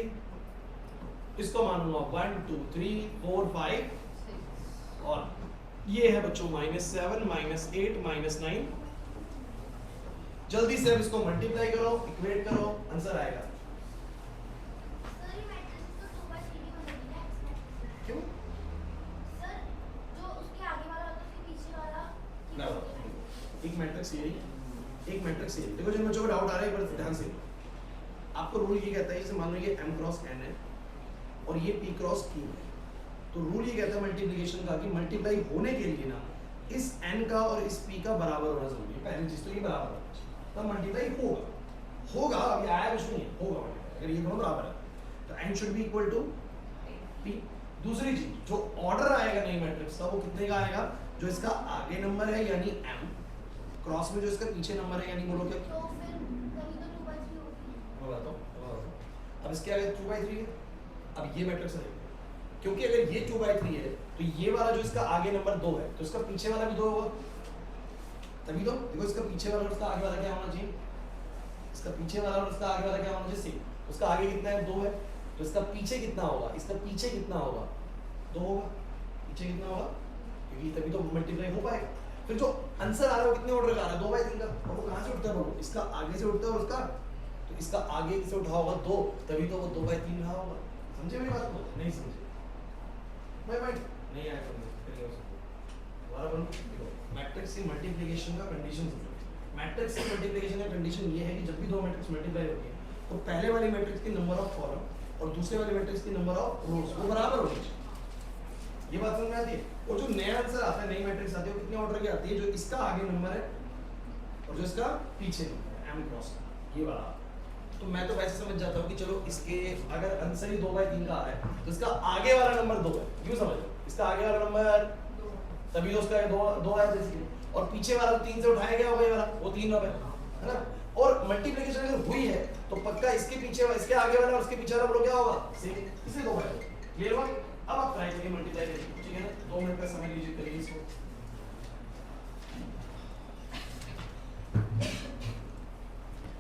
इसको मानूंगा 1 2 3 4 5 और ये है बच्चों -7 -8 -9। जल्दी से अब इसको मल्टीप्लाई करो, इक्वेट करो, आंसर आएगा। सर ये मैट्रिक्स तो 2/3 की बनेगी ना एक्स मैट्रिक्स। क्यों? सर जो उसके आगे वाला होता है उसके पीछे वाला ना एक मैट्रिक्स यही, एक मैट्रिक्स यही। देखो जिन बच्चों को डाउट आ रहा है एक बार ध्यान से, आपको रूल ये कहता है, जैसे मान लो ये m क्रॉस n है और ये p क्रॉस q है, तो रूल ये कहता है मल्टीप्लिकेशन का कि मल्टीप्लाई होने के लिए ना इस n का और इस p का बराबर होना जरूरी है। पहली चीज तो ये बराबर होना चाहिए, तब मल्टीप्लाई होगा अभी आया कुछ नहीं है, होगा multiply। अगर ये दोनों बराबर है तो n should be equal to p। दूसरी चीज, जो ऑर्डर आएगा नई मैट्रिक्स का वो कितने का आएगा, जो इसका आगे नंबर है यानी m क्रॉस में जो इसका पीछे नंबर है यानी बोलो क्या, तो फिर कभी तो 2/3 होगी। मैं बताता हूं। अब इसके आगे 2/3 है, अब ये मैट्रिक्स है, क्योंकि अगर ये 2/3 है तो ये वाला जो इसका आगे नंबर 2 है तो इसका पीछे वाला भी 2 होगा, तभी तो देखो इसका पीछे वाला और इसका आगे वाला क्या होना चाहिए, इसका पीछे वाला और इसका आगे वाला क्या होना चाहिए सेम। उसका आगे कितना है 2 है, तो इसका पीछे कितना होगा, इसका पीछे कितना होगा 2 होगा, पीछे कितना होगा, क्योंकि तभी तो मल्टीप्लाई हो पाएगा। फिर जो आंसर आ रहा है वो कितने ऑर्डर का आ रहा है 2/3 का, और वो कहां से उठता है बोलो, इसका आगे से उठता है और उसका, तो इसका आगे से उठा होगा 2, तभी तो वो 2/3 रहा होगा। समझे मेरी बात को, नहीं समझे भाई नहीं आया समझ दोबारा बोलो। देखो मैट्रिक्स की मल्टीप्लिकेशन का कंडीशन समझो, मैट्रिक्स की मल्टीप्लिकेशन का कंडीशन ये है कि जब भी दो मैट्रिक्स मल्टीप्लाई होती है तो पहले वाली मैट्रिक्स की नंबर ऑफ कॉलम और दूसरे वाली मैट्रिक्स की नंबर ऑफ रोज वो बराबर होनी चाहिए। ये बात समझ में आती है। और जो नया आंसर आता है, नई मैट्रिक्स आती है, वो कितने ऑर्डर की आती है, जो इसका आगे नंबर है और जो इसका पीछे नंबर है m क्रॉस ये वाला। तो मैं तो वैसे समझ जाता हूँ कि चलो इसके अगर आंसर ही 2/3 का आ रहा है तो इसका आगे वाला नंबर 2 है, यूं समझो इसका आगे वाला नंबर, तभी तो उसका 2 है बेसिकली, और पीछे वाला 3 से उठाया गया होगा ये वाला, वो 3 रहा है ना। और मल्टीप्लिकेशन अगर हुई है तो पक्का इसके पीछे इसके आगे वाला और इसके पीछे वाला बोलो क्या होगा सेम, इसलिए 2 है। क्लियर हुआ? अब आप ट्राई करिए मल्टीप्लाई करिए, ठीक है ना, 2 मिनट का समय लीजिए, करिए इसको।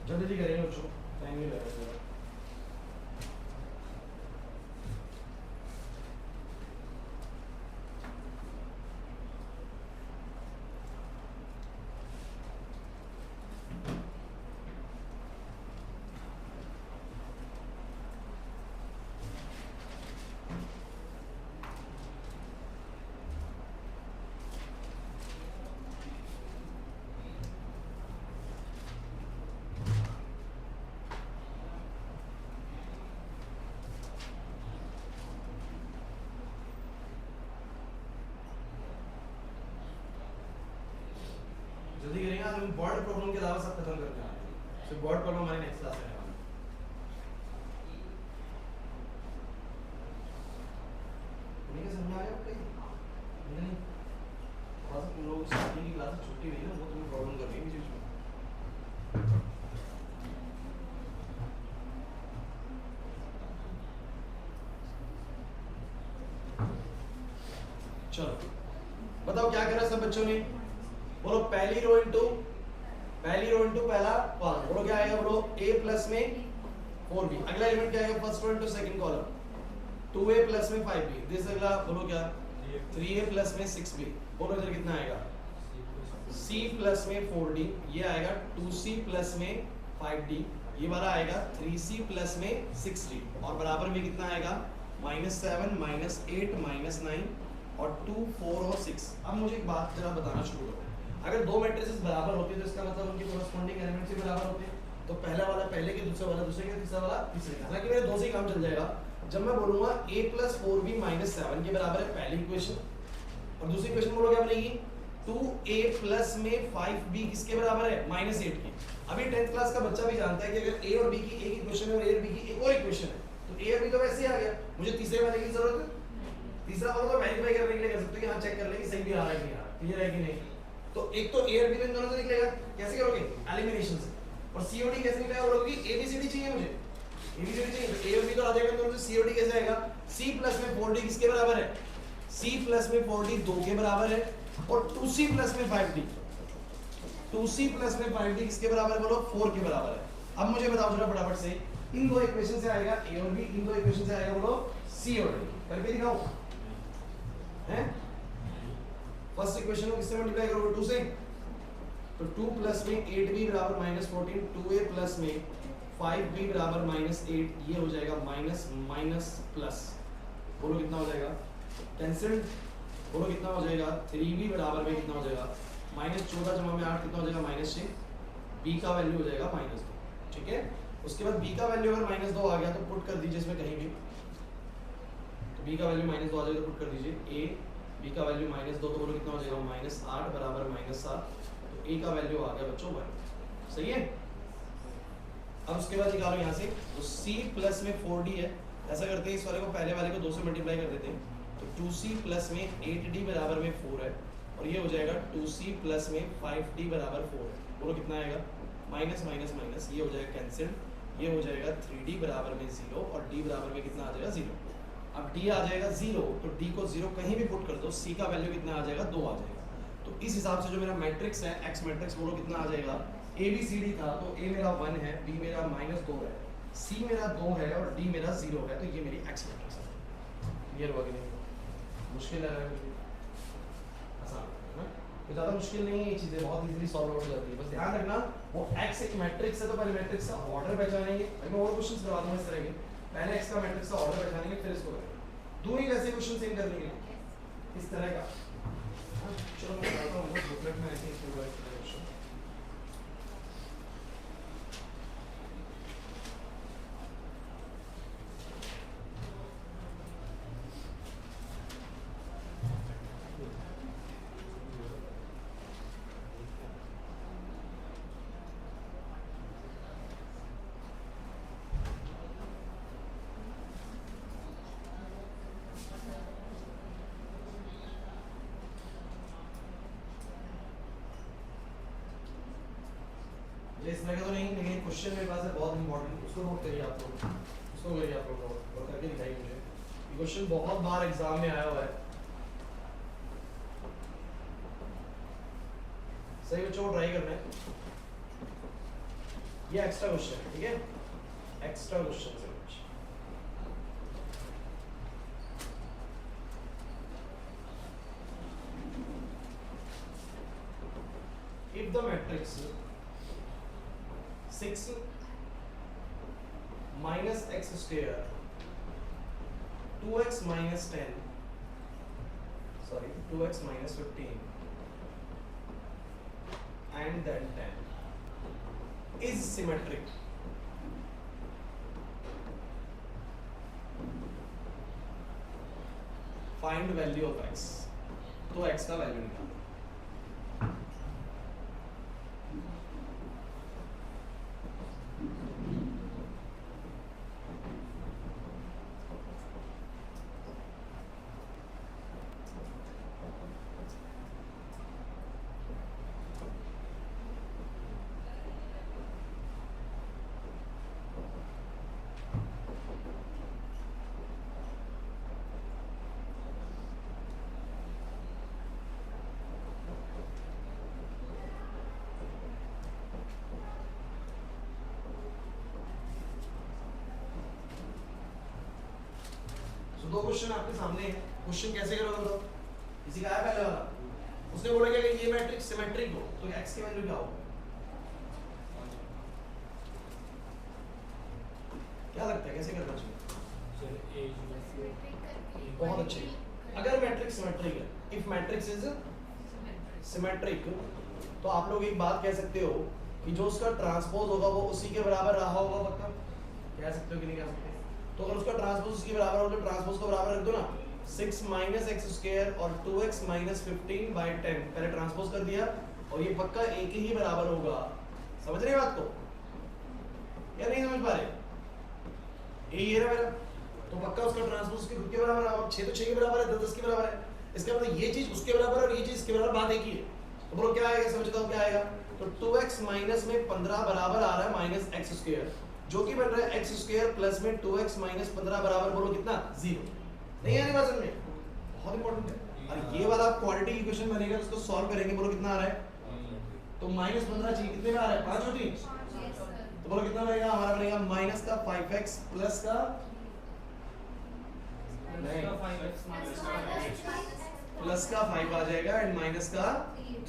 जल्दी करेंगे बच्चों, टाइम नहीं लगेगा। जल्दी करेंगे, आज हम बॉर्ड प्रॉब्लम के अलावा सब खत्म करके आए हैं। सिर्फ बॉर्ड प्रॉब्लम हमारी नेक्स्ट क्लास में है। उन्हें समझ आ गया कहीं नहीं? थोड़ा सा तुम लोग स्टार्टिंग की क्लास छुट्टी हुई ना, वो तुम्हें प्रॉब्लम कर रही है बीच में। चलो बताओ क्या करा सब बच्चों ने, बोलो पहली रो इनटू पहला कॉलम, बोलो क्या आएगा, बोलो a प्लस में 4b, अगला एलिमेंट क्या आएगा first row into second column 2a plus में 5b, दिस अगला बोलो क्या 3a प्लस में 6b, बोलो इधर कितना आएगा, c प्लस में 4d, ये आएगा 2c प्लस में 5d, ये वाला आएगा 3c प्लस में 6d, और बराबर में कितना आएगा -7 -8 -9 और 2 4 और 6। अब मुझे एक बात जरा बताना शुरू करो, अगर दो मैट्रिसेस बराबर होती है तो इसका मतलब उनके कोरस्पॉन्डिंग एलिमेंट्स भी बराबर होते हैं, तो पहला वाला पहले के, दूसरा वाला दूसरे के, तीसरा वाला तीसरे के। हालांकि मेरे दो से ही काम चल जाएगा। जब मैं बोलूंगा a + 4b - 7 के बराबर है पहली इक्वेशन, और दूसरी इक्वेशन बोलो क्या बनेगी, 2a प्लस में 5b किसके बराबर है, -8 के। अभी 10th क्लास का बच्चा भी जानता है कि अगर a और b की एक इक्वेशन है और a और b की एक और इक्वेशन है, तो a और b तो वैसे ही आ गया, मुझे तीसरे वाले की जरूरत है। तीसरा वाला तो वेरीफाई करने के लिए कर सकते हो कि हाँ चेक कर ले कि सही भी आ रहा है कि नहीं आ रहा, क्लियर है कि नहीं। तो एक तो a और b तो इन दोनों से निकलेगा, कैसे करोगे, एलिमिनेशन से। और c और d कैसे निकलेगा, बोलोगे कि a b c d चाहिए मुझे, a b c d चाहिए, तो a और b तो आ जाएगा, तो c और d कैसे आएगा, c प्लस में 4d किसके बराबर है, c प्लस में 4d 2 के बराबर है, और 2c प्लस में 5d, 2c प्लस में 5d किसके बराबर है, बोलो 4 के बराबर है। अब मुझे बताओ जरा फटाफट से, इन दो इक्वेशन से आएगा a और b, इन दो इक्वेशन से आएगा बोलो c और d, करके दिखाओ हैं। फर्स्ट इक्वेशन को किससे मल्टीप्लाई करोगे, 2 से, तो 2 प्लस में 8b बराबर -14, 2a प्लस में 5b बराबर -8, ये हो जाएगा माइनस माइनस प्लस, बोलो कितना हो जाएगा, कैंसिल, बोलो कितना हो जाएगा, 3b बराबर में कितना हो जाएगा, -14 जमा में 8 कितना हो जाएगा, -6, b का वैल्यू हो जाएगा -2, ठीक है। उसके बाद b का वैल्यू अगर -2 आ गया तो पुट कर दीजिए इसमें कहीं भी, तो b का वैल्यू -2 आ जाएगा तो पुट कर दीजिए a, b का वैल्यू -2, तो बोलो कितना हो जाएगा, -8 बराबर -7, तो a का वैल्यू आ गया बच्चों 1, सही है। अब उसके बाद निकालो यहाँ से, तो c प्लस में 4d है, ऐसा करते हैं इस वाले को पहले वाले को 2 से मल्टीप्लाई कर देते हैं, तो 2c प्लस में 8d बराबर में 4 है, और ये हो जाएगा 2c प्लस में 5d बराबर 4 है, बोलो कितना आएगा, माइनस माइनस माइनस, ये हो जाएगा कैंसिल, ये हो जाएगा 3d बराबर में 0, और d बराबर में कितना आ जाएगा 0। अब d आ जाएगा 0, तो d को 0 कहीं भी पुट कर दो, c का वैल्यू कितना आ जाएगा, 2 आ जाएगा। तो इस हिसाब से जो मेरा मैट्रिक्स है x मैट्रिक्स, बोलो कितना आ जाएगा, a b c d था, तो a मेरा 1 है, b मेरा -2 है, c मेरा 2 है, और d मेरा 0 है, तो ये मेरी x मैट्रिक्स है। क्लियर हुआ कि नहीं, मुश्किल है आसान है ना, तो ज़्यादा मुश्किल नहीं है, ये चीज़ें बहुत इजीली सॉल्व हो जाती है। बस ध्यान रखना वो x एक मैट्रिक्स है, तो पहले मैट्रिक्स का ऑर्डर पहचानेंगे, अभी मैं और क्वेश्चंस करवा दूंगा इस तरह के, पहले x का मैट्रिक्स का ऑर्डर पहचानेंगे, फिर इसको करेंगे। दो ही वैसे क्वेश्चन सेम करने के लिए इस तरह का। चलो मैं बताता हूँ, बुकलेट में ऐसे ही होगा इस तरह का क्वेश्चन। इस तरह का तो नहीं, लेकिन क्वेश्चन मेरे पास है बहुत इंपॉर्टेंट, उसको नोट करिए आप लोग, उसको करिए आप लोग नोट, और करके दिखाइए मुझे। ये क्वेश्चन बहुत बार एग्जाम में आया हुआ है, सही बच्चों को ट्राई करना है। ये एक्स्ट्रा क्वेश्चन है, ठीक है, एक्स्ट्रा क्वेश्चन है। If the matrix 6 minus x square 2x minus 10 2x minus 15 and then 10 is symmetric, find value of x, तो x का वैल्यू निकालो। दो क्वेश्चन आपके सामने है, क्वेश्चन कैसे करोगे बताओ। किसी का आया पहले वाला? उसने बोला कि अगर ये मैट्रिक्स सिमेट्रिक हो तो x की वैल्यू क्या होगी? क्या लगता है कैसे करना चाहिए? बहुत अच्छे। अगर मैट्रिक्स सिमेट्रिक है, इफ मैट्रिक्स इज सिमेट्रिक, तो आप लोग एक बात कह सकते हो कि जो उसका ट्रांसपोज होगा वो उसी के बराबर रहा होगा, पक्का कह सकते हो कि नहीं कह सकते? तो अगर उसका ट्रांसपोज उसके बराबर हो तो ट्रांसपोज को बराबर रख दो ना, 6 माइनस एक्स स्क्वायर और 2x माइनस 15/10, पहले ट्रांसपोज कर दिया और ये पक्का एक ही बराबर होगा। समझ रहे बात को या नहीं समझ पा रहे? ये रहा मेरा, तो पक्का उसका ट्रांसपोज उसके खुद के बराबर है। 6 तो 6 के बराबर है, 10 10 के बराबर है, इसका मतलब ये चीज उसके बराबर है और ये चीज इसके बराबर, बात एक ही है। तो बोलो क्या आएगा, समझता हूं क्या आएगा? तो 2x माइनस में 15 बराबर आ रहा है माइनस एक्स स्क्वायर, जो कि बन रहा है एक्स स्क्वायर प्लस में 2x माइनस 15 बराबर, बोलो कितना? 0। नहीं आ रही बात समझ में? बहुत इंपॉर्टेंट है। और ये वाला क्वाड्रेटिक इक्वेशन बनेगा, उसको सॉल्व करेंगे, बोलो कितना आ रहा है? तो माइनस 15 चाहिए, कितने में आ रहा है? 5 और 3, तो बोलो कितना बनेगा? हमारा बनेगा माइनस का 5x प्लस का प्लस का 5 आ जाएगा एंड माइनस का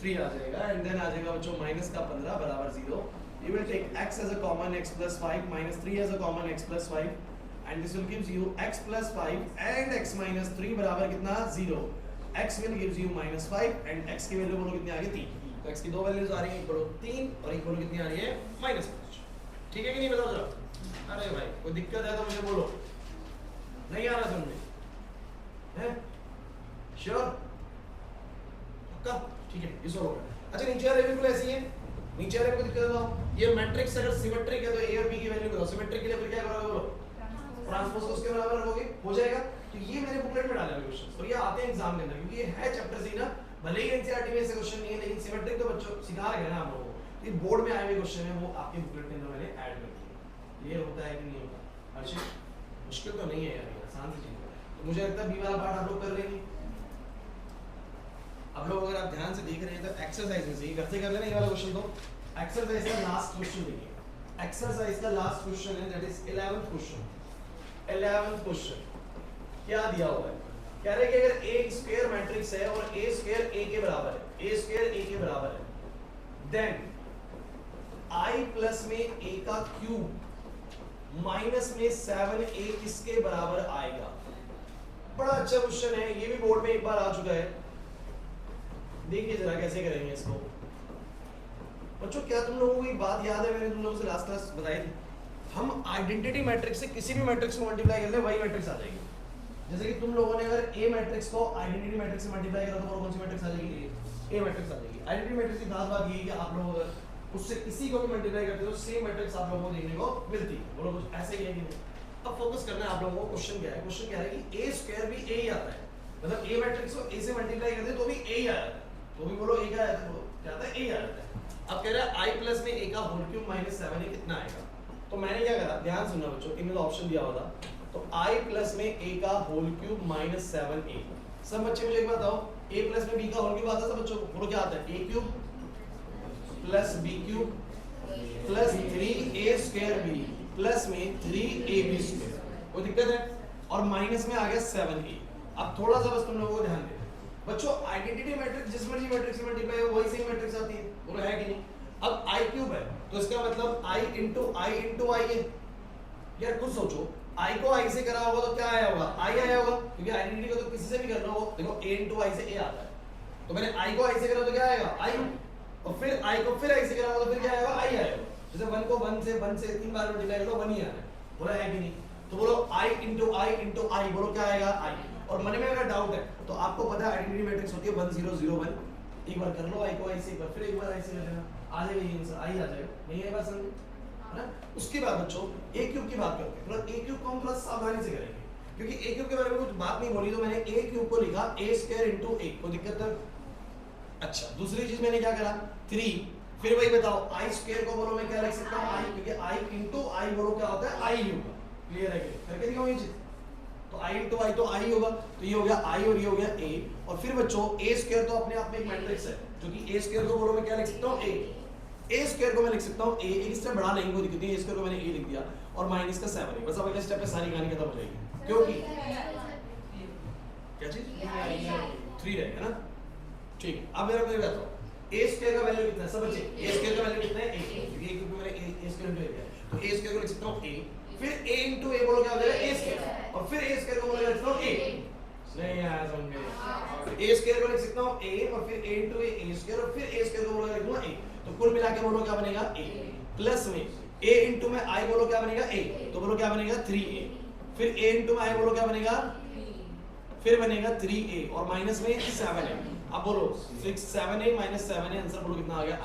3 आ जाएगा एंड देन आ जाएगा बच्चों माइनस का 15 बराबर 0। You will take x as a common x plus 5 minus 3 as a common x plus 5 and this will gives you x plus 5 and x minus 3 बराबर कितना? 0। x will gives you minus 5 and x की value बोलो कितनी आ गई? 3। तो x की दो values आ रही हैं, एक बोलो 3 और एक बोलो कितनी आ रही है? -5। ठीक है कि नहीं? बताओ जरा। अरे भाई कोई दिक्कत है तो मुझे बोलो, नहीं आ रहा समझ में? है श्योर? पक्का? ठीक है, ये सॉल्व हो गया। अच्छा नीचे वाले बिल्कुल ऐसी है, नीचे वाले को दिक्कत है। ये मैट्रिक्स अगर सिमेट्रिक है तो a और b की वैल्यू बताओ। सिमेट्रिक के लिए फिर क्या करोगे बोलो? ट्रांसपोज को उसके बराबर रखोगे, हो जाएगा। तो ये मैंने बुकलेट में डाला है क्वेश्चन और ये आते हैं एग्जाम के अंदर, क्योंकि ये है चैप्टर सी ना, भले ही एनसीईआरटी में ऐसे क्वेश्चन नहीं है लेकिन सिमेट्रिक तो बच्चों सिखा रहे हैं ना आप लोगों को। ये बोर्ड में आए हुए क्वेश्चन है, वो आपके बुकलेट के अंदर मैंने ऐड कर दिए। ये होता है कि नहीं होता? हर्षित मुश्किल तो नहीं है यार, आसान सी चीज है। तो मुझे लगता है बी वाला पार्ट आप लोग कर रहे हैं। अब लोग अगर आप ध्यान से देख रहे हैं तो एक्सरसाइज में से ही घर से कर लेना ये वाला क्वेश्चन। तो एक्सरसाइज का लास्ट क्वेश्चन देखिए, एक्सरसाइज का लास्ट क्वेश्चन है, that is 11th question. 11th question क्या दिया हुआ है? कह रहे हैं कि अगर a स्क्वायर मैट्रिक्स है और a स्क्वायर a के बराबर है, a स्क्वायर a के बराबर है, देन i प्लस में a का क्यूब माइनस में 7a किसके बराबर आएगा? बड़ा अच्छा क्वेश्चन है, ये भी बोर्ड में एक बार आ चुका है। देखिए जरा कैसे करेंगे इसको। बच्चों क्या तुम लोगों को एक बात याद है, मैंने तुम लोगों से लास्ट क्लास बताई थी, हम आइडेंटिटी मैट्रिक्स से किसी भी मैट्रिक्स को मल्टीप्लाई कर ले वही मैट्रिक्स आ जाएगी। जैसे कि तुम लोगों ने अगर ए मैट्रिक्स को आइडेंटिटी मैट्रिक्स से मल्टीप्लाई करा तो कौन सी मैट्रिक्स आ जाएगी? ए मैट्रिक्स आ जाएगी। आइडेंटिटी मैट्रिक्स की खास बात ये है कि आप लोग अगर उससे किसी को भी मल्टीप्लाई करते हो तो सेम मैट्रिक्स आप लोगों को देखने को मिलती है। बोलो कुछ ऐसे ही है कि नहीं? अब फोकस करना है आप लोगों को। क्वेश्चन क्या है? क्वेश्चन क्या है कि ए स्क्वायर भी ए ही आता है, मतलब ए मैट्रिक्स को ए से मल्टीप्लाई करते तो भी ए ही आता है, तो भी बोलो ए क्या आता है? क्या आता है? ए आता है। अब कह रहा है i प्लस में a का होल क्यूब माइनस 7a कितना आएगा? तो मैंने क्या करा, ध्यान सुनना बच्चों, इनमें तो ऑप्शन दिया हुआ था। तो i प्लस में a का होल क्यूब माइनस 7a। सब बच्चे मुझे एक बात बताओ, a प्लस में b का होल क्यूब आता है सब बच्चों को? बोलो क्या आता है? a cube plus b cube plus 3a square b plus में 3ab स्क्वायर। कोई दिक्कत है? और माइनस में आ गया 7a। अब थोड़ा सा बस तुम लोगों को ध्यान देना बच्चों, आइडेंटिटी मैट्रिक्स जिस मर्जी मैट्रिक्स से मल्टीप्लाई हो वही सेम मैट्रिक्स आती है, बोलो है कि नहीं? अब i क्यूब है तो इसका मतलब i इंटू i है। यार कुछ सोचो, i को i से करा होगा तो क्या आया होगा? i आया होगा, क्योंकि आइडेंटिटी को तो किसी से भी कर लो, देखो a इंटू i से a आता है, तो मैंने i को i से करा तो क्या आएगा? i, और फिर i को फिर i से करा तो फिर क्या आएगा? i आएगा। जैसे 1 को 1 से 3 बार मल्टीप्लाई करो 1 ही आ रहा है, बोला है कि नहीं? तो बोलो i इंटू i, बोलो क्या आएगा? i। और मन में अगर डाउट है तो आपको पता है आइडेंटिटी मैट्रिक्स होती है 1 0 0 1। एक बार कर लो i को i से, एक बार फिर एक बार i से कर लेना, आ जाएगा ये आंसर, i आ जाएगा। नहीं है बात समझ है ना? उसके बाद बच्चों a क्यूब की बात करते हैं। थोड़ा a क्यूब को हम थोड़ा सावधानी से करेंगे, क्योंकि a क्यूब के बारे में कुछ बात नहीं बोली तो मैंने a क्यूब को लिखा a स्क्वायर इनटू a। कोई दिक्कत है? अच्छा, दूसरी चीज मैंने क्या करा? 3, फिर वही बताओ i स्क्वायर को बोलो मैं क्या लिख सकता हूं? i, क्योंकि i इंटू i बोलो क्या होता है? i होगा। क्लियर है? करके दिखाओ ये चीज। तो i इंटू i तो i होगा, तो ये हो गया i और ये हो गया a। और फिर बच्चों a स्क्वायर तो अपने आप में एक मैट्रिक्स है, जो कि a स्क्वायर को बोलो मैं क्या लिख सकता हूं? a स्क्वायर को मैं लिख सकता हूं a। एक स्टेप बढ़ा लेंगे, कोई दिक्कत नहीं। a स्क्वायर को मैंने a लिख दिया और माइनस का 7 है, बस अब अगले स्टेप पे सारी कहानी खत्म हो जाएगी। क्योंकि क्या चीज 3 रहेगा ना, ठीक है। अब मेरा मुझे बताओ ए स्क्वायर का वैल्यू कितना है सब बच्चे, ए स्क्वायर का वैल्यू कितना है 1, क्योंकि ए क्योंकि मैंने ए स्क्वायर इनटू ए किया है, तो ए स्क्वायर को लिख सकता हूं a, फिर a इनटू a बोलो क्या हो जाएगा a स्क्वायर, और फिर a स्क्वायर को बोलो क्या लिख सकता हूं a, नहीं आया समझ में, a स्क्वायर को लिख सकता हूं a, और फिर a इनटू a स्क्वायर, और फिर a स्क्वायर को बोलो क्या लिख दूंगा a, तो कुल मिला के बोलो क्या बनेगा a, प्लस में a इनटू में i बोलो क्या बनेगा a, तो बोलो क्या बनेगा 3a, फिर a इनटू में i बोलो क्या बनेगा, फिर बनेगा 3a, और माइनस में 7a, अब बोलो 6 7a माइनस 7a, आंसर बोलो कितना आ गया,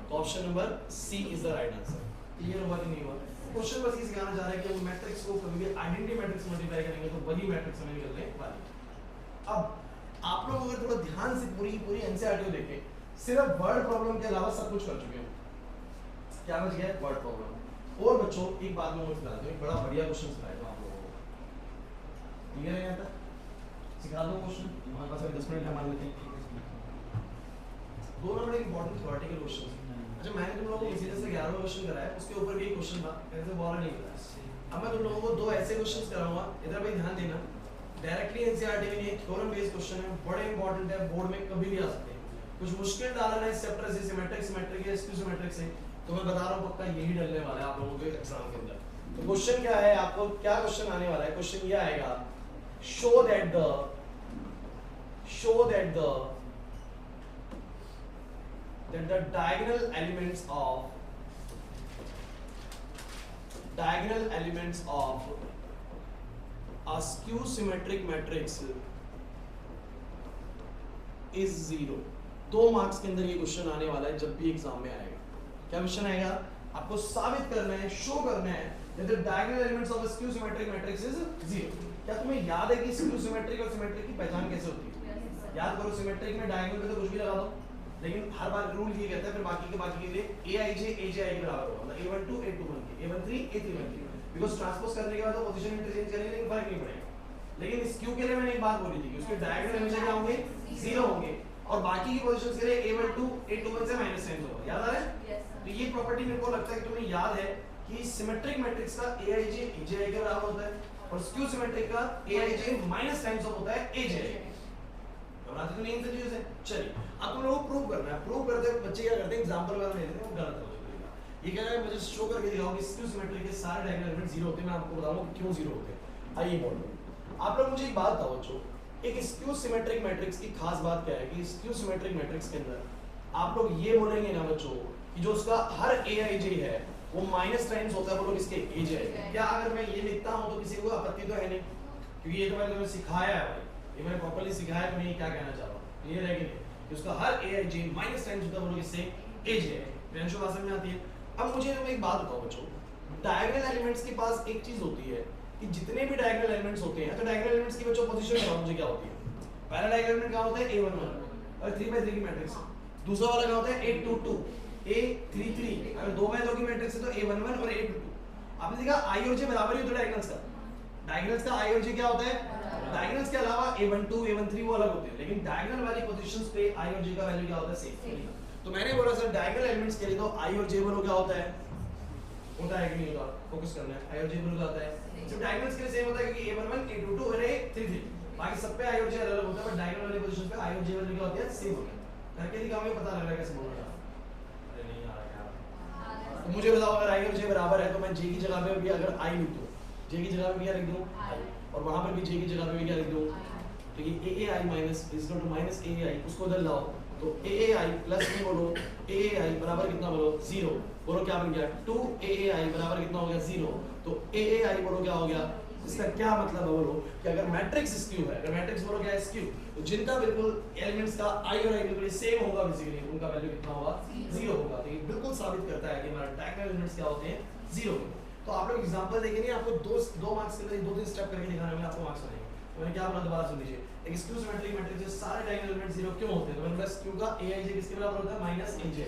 तो option number C is the right answer. Clear हुआ कि नहीं हुआ? क्वेश्चन बस ये सिखाना चाह रहा है कि हम मैट्रिक्स को कभी भी आइडेंटिटी मैट्रिक्स मल्टीप्लाई करेंगे तो वही मैट्रिक्स हमें निकलने वाली है। अब आप लोग अगर थोड़ा ध्यान से पूरी एनसीईआरटी को देखें, सिर्फ वर्ड प्रॉब्लम के अलावा सब कुछ कर चुके हैं, क्या बच गया है वर्ड प्रॉब्लम। और बच्चों एक बात मैं बता दूं, एक बड़ा बढ़िया क्वेश्चन सिखाया था आप लोगों को, क्लियर है? यहाँ तक सिखा दो क्वेश्चन, हमारे पास अभी 10 मिनट है, मान लेते हैं। दो बड़े इंपॉर्टेंट थ्योरेटिकल क्वेश्चन। अच्छा मैंने तुम लोगों को इसी तरह से 11वां क्वेश्चन कराया, उसके ऊपर भी एक क्वेश्चन था, कैसे बोला नहीं पता। अब मैं तुम लोगों को दो ऐसे क्वेश्चंस कराऊंगा, इधर भाई ध्यान देना, डायरेक्टली एनसीईआरटी में ये थ्योरम बेस्ड क्वेश्चन है, बड़े इंपॉर्टेंट है, बोर्ड में कभी भी आ सकते हैं। कुछ मुश्किल डालना है इस चैप्टर से, सिमेट्रिक या स्क्यू सिमेट्रिक से, तो मैं बता रहा हूं पक्का यही डलने वाला है आप लोगों के एग्जाम के अंदर। तो क्वेश्चन क्या है, आपको क्या क्वेश्चन आने वाला है, क्वेश्चन ये आएगा, show that the diagonal elements of a skew symmetric matrix is 0। 2 marks के अंदर ये क्वेश्चन आने वाला है जब भी एग्जाम में आएगा। क्या क्वेश्चन आएगा, आपको साबित करना है, शो करना है that the diagonal elements of a skew symmetric matrix is 0। क्या तुम्हें याद है कि skew symmetric और symmetric की पहचान कैसे होती है? याद करो, सिमेट्रिक में डायगोनल पे तो कुछ भी लगा दो, लेकिन हर बार रूल ये कहता है फिर बाकी के लिए aij aj के बराबर होगा, मतलब a12 a21 के a13 a31 के, बिकॉज़ ट्रांसपोज करने के बाद वो पोजीशन इंटरचेंज करेंगे लेकिन फर्क नहीं पड़ेगा। लेकिन इस क्यू के लिए मैंने एक बात बोली थी कि उसके डायगोनल हमेशा क्या होंगे 0 होंगे, और बाकी की पोजीशंस के लिए a12 a21 से माइनस साइन होगा। याद आ रहा है? तो ये प्रॉपर्टी मेरे को लगता है कि तुम्हें याद है कि सिमेट्रिक मैट्रिक्स का aij aj के बराबर होता है, और स्क्यू सिमेट्रिक का aij माइनस टाइम्स ऑफ होता है aj। घबराते तो नहीं इन चीजों से। चलिए अब तुम लोगों को प्रूव करना है, प्रूव करते हैं बच्चे क्या करते हैं, एग्जांपल वगैरह ले लेते हैं, वो गलत हो जाएगा। ये कह रहा है मुझे शो करके दिखाओ कि स्क्यू सिमेट्रिक के सारे डायगोनल एलिमेंट 0 होते हैं, मैं आपको बताऊंगा कि क्यों 0 होते हैं। आइए बोलो, आप लोग मुझे एक बात बताओ बच्चों, एक स्क्यू सिमेट्रिक मैट्रिक्स की खास बात क्या है कि स्क्यू सिमेट्रिक मैट्रिक्स के अंदर आप लोग ये बोलेंगे ना बच्चों कि जो उसका हर aij है वो माइनस टाइम्स होता है, बोलो किसके aj। क्या अगर मैं ये लिखता हूं तो किसी को आपत्ति तो है नहीं, क्योंकि ये तो मैंने तुम्हें सिखाया है भाई, ये मैंने प्रॉपर्ली सिखाया है, मैं ये क्या कहना चाह रहा हूं, क्लियर है कि नहीं, कि उसका हर aij माइनस टाइम्स होता है, बोलो किससे aj है। रेंशो भाषा में आती है। अब मुझे तुम्हें एक बात बताओ बच्चों, डायगोनल एलिमेंट्स के पास एक चीज होती है कि जितने भी डायगोनल एलिमेंट्स होते हैं, तो डायगोनल एलिमेंट्स की बच्चों पोजीशन बताओ मुझे क्या होती है। पहला डायगोनल एलिमेंट क्या होता है a11 और 3/3 की मैट्रिक्स, दूसरा वाला क्या होता है a22 a33, अगर 2/2 की मैट्रिक्स है तो a11 और a22। आपने देखा i और j बराबर ही होता है डायगोनल्स का, डायगोनल्स का i और j क्या होता है, डायगोनल्स के अलावा a12 a13 वो अलग होते हैं, लेकिन डायगोनल वाली पोजीशंस पे i और j का वैल्यू क्या होता है सेम। तो मैंने बोला सर डायगोनल एलिमेंट्स के लिए तो i और j बोलो क्या होता है कि नहीं होता, फोकस करना है, i और j बोलो क्या होता है, सिर्फ डायगोनल्स के लिए सेम होता है क्योंकि a11 a22 और a33, बाकी सब पे i और j अलग होता है, बट डायगोनल वाली पोजीशंस पे i और j वैल्यू क्या होती है सेम होता है। करके दिखाओ, मुझे पता लग रहा है कैसे बोलना है। अरे नहीं आ रहा यार, तो मुझे बताओ अगर i और j बराबर है तो मैं j की जगह पे भी अगर i लिख दूं, j की जगह पे क्या लिख दूं i, और वहां पर भी j की जगह पे भी क्या लिख दूं, तो ये aai minus is equal to minus aai, उसको उधर लाओ तो aai प्लस में बोलो aai बराबर कितना बोलो 0, बोलो क्या बन गया 2aai बराबर कितना हो गया 0, तो aai बोलो क्या हो गया, इसका क्या मतलब है बोलो कि अगर मैट्रिक्स स्क्यू है, अगर मैट्रिक्स बोलो क्या है स्क्यू, तो जिनका बिल्कुल एलिमेंट्स का i और i बिल्कुल सेम होगा बेसिकली, उनका वैल्यू कितना होगा 0 होगा। तो ये बिल्कुल साबित करता है कि हमारे डायगोनल एलिमेंट्स क्या होते हैं 0 होते हैं। तो आप लोग एग्जांपल देखेंगे, आपको दो मार्क्स के अंदर 2-3 स्टेप करके दिखाने में आपको मार्क्स मिलेंगे। तो मैंने क्या बोला दोबारा सुन लीजिए, एक स्क्यू सिमेट्रिक मैट्रिक्स में सारे डायगोनल एलिमेंट 0 क्यों होते हैं, तो मैंने बोला स्क्यू का aij किसके बराबर होता है माइनस aj,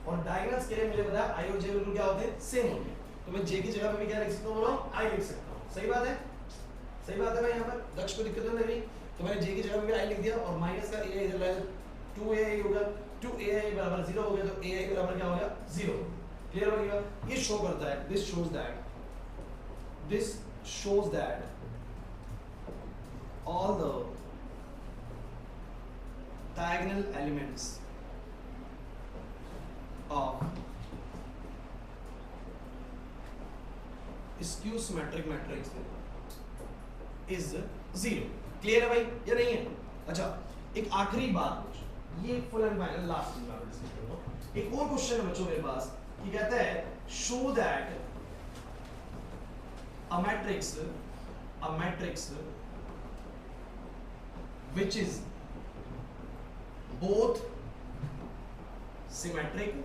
और डायगोनल्स के लिए मुझे पता है i और j बिल्कुल क्या होते हैं सेम होते हैं, तो मैं j की जगह पे भी क्या लिख सकता हूं, बोलो i लिख सकता हूं। सही बात है, सही बात है भाई, यहाँ पर दक्ष को दिक्कत नहीं, तो मैंने j की जगह पे भी i लिख दिया, और माइनस का ai इधर लाया 2ai होगा, 2ai बराबर 0 हो गया, तो ai बराबर क्या हो गया 0। क्लियर हो गया? ये शो करता है, this shows that all diagonal elements of skew symmetric matrix is 0। Clear है भाई या नहीं है? अच्छा एक आखिरी बात, ये फुल एंड फाइनल लास्ट चीज मैं डिस्कस करूंगा। एक और क्वेश्चन है बच्चों मेरे पास कि कहता है show that a matrix which is both symmetric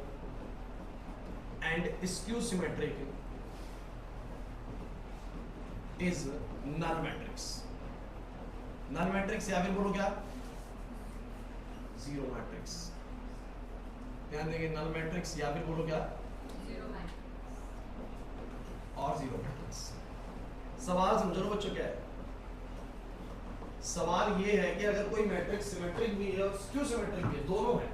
and skew symmetric is null matrix। null matrix या फिर बोलो क्या, जीरो मैट्रिक्स। ध्यान देंगे, null matrix या फिर बोलो क्या, और जीरो मैट्रिक्स। सवाल समझो ना बच्चों, क्या है सवाल? ये है कि अगर कोई मैट्रिक्स सिमेट्रिक भी है और स्क्यू सिमेट्रिक भी है, दोनों है,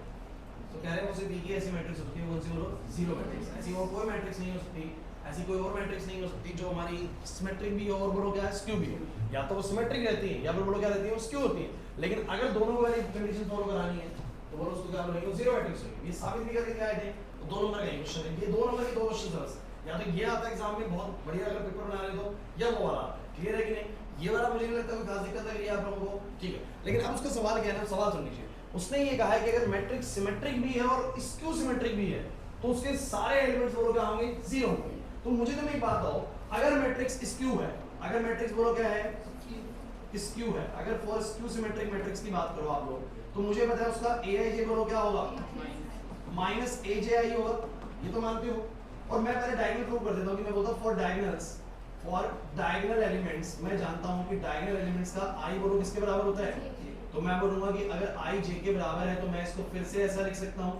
तो कह रहे हैं उसे दी गई ऐसी मैट्रिक्स होती है, कौन सी बोलो, जीरो मैट्रिक्स। ऐसी और कोई मैट्रिक्स नहीं हो सकती, ऐसी कोई और मैट्रिक्स नहीं हो सकती जो हमारी सिमेट्रिक भी हो और बोलो क्या स्क्यू भी हो। या तो वो सिमेट्रिक रहती है या फिर बोलो क्या रहती है, वो स्क्यू होती है। लेकिन अगर दोनों वाली कंडीशन फॉलो करानी है तो बोलो उसको क्या बोलेंगे, जीरो मैट्रिक्स होगी। ये साबित भी करके क्या आए थे, तो 2 नंबर का क्वेश्चन है। ये 2 नंबर के 2 क्वेश्चन बस, या तो ये आता है एग्जाम में बहुत बढ़िया अगर पेपर बना रहे तो, या वो वाला। क्लियर है कि नहीं? ये वाला मुझे नहीं लगता कोई खास दिक्कत है आप लोगों को, ठीक है। लेकिन अब उसका सवाल क्या है ना, सवाल सुन लीजिए। उसने ये कहा है कि अगर मैट्रिक्स सिमेट्रिक भी है और स्क्यू सिमेट्रिक भी है तो उसके सारे एलिमेंट्स बोलो क्या होंगे, जीरो होंगे। तो मुझे तुम एक बात बताओ, अगर मैट्रिक्स स्क्यू है, अगर मैट्रिक्स बोलो क्या है, स्क्यू है, अगर फॉर स्क्यू सिमेट्रिक मैट्रिक्स की बात करो आप लोग, तो मुझे पता है उसका aij बोलो क्या होगा, माइनस aj होगा। ये तो मानते हो। और मैं पहले डायगोनल प्रूव कर देता हूं कि मैं बोलता हूं फॉर डायगोनल एलिमेंट्स, मैं जानता हूं कि डायगोनल एलिमेंट्स का i बोलो किसके बराबर होता है, तो मैं बोलूंगा कि अगर i j के बराबर है तो मैं इसको फिर से ऐसा लिख सकता हूं,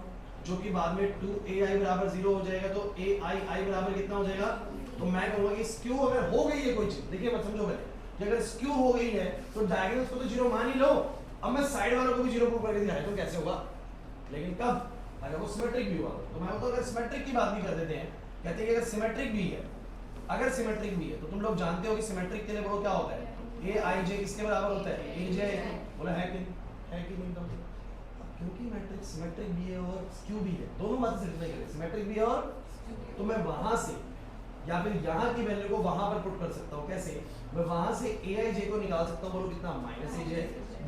जो कि बाद में 2ai बराबर 0 हो जाएगा, तो ai बराबर कितना हो जाएगा। तो मैं कहूंगा कि स्क्यू अगर हो गई है कोई चीज, देखिए मत समझो पहले कि अगर स्क्यू हो गई है तो डायगोनल्स को तो जीरो मान ही लो। अब मैं साइड वालों को भी जीरो प्रूव करके दिखाया तो कैसे होगा, लेकिन कब, अगर वो सिमेट्रिक भी हुआ तो मैं बोलता हूं अगर सिमेट्रिक की बात भी कर देते हैं, कहते हैं कि अगर सिमेट्रिक भी है, अगर सिमेट्रिक भी है तो तुम लोग जानते हो कि सिमेट्रिक के लिए बोलो क्या होता है, aij किसके बराबर होता है, aj। बोला है कि नहीं? तो क्योंकि मैट्रिक्स सिमेट्रिक भी है और स्क्यू भी है, दोनों बातें सेटिस्फाई करें, सिमेट्रिक भी है और, तो मैं वहां से या फिर यहाँ की वैल्यू को वहां पर पुट कर सकता हूँ। कैसे? मैं वहां से aij को निकाल सकता हूँ, बोलो कितना, माइनस aj,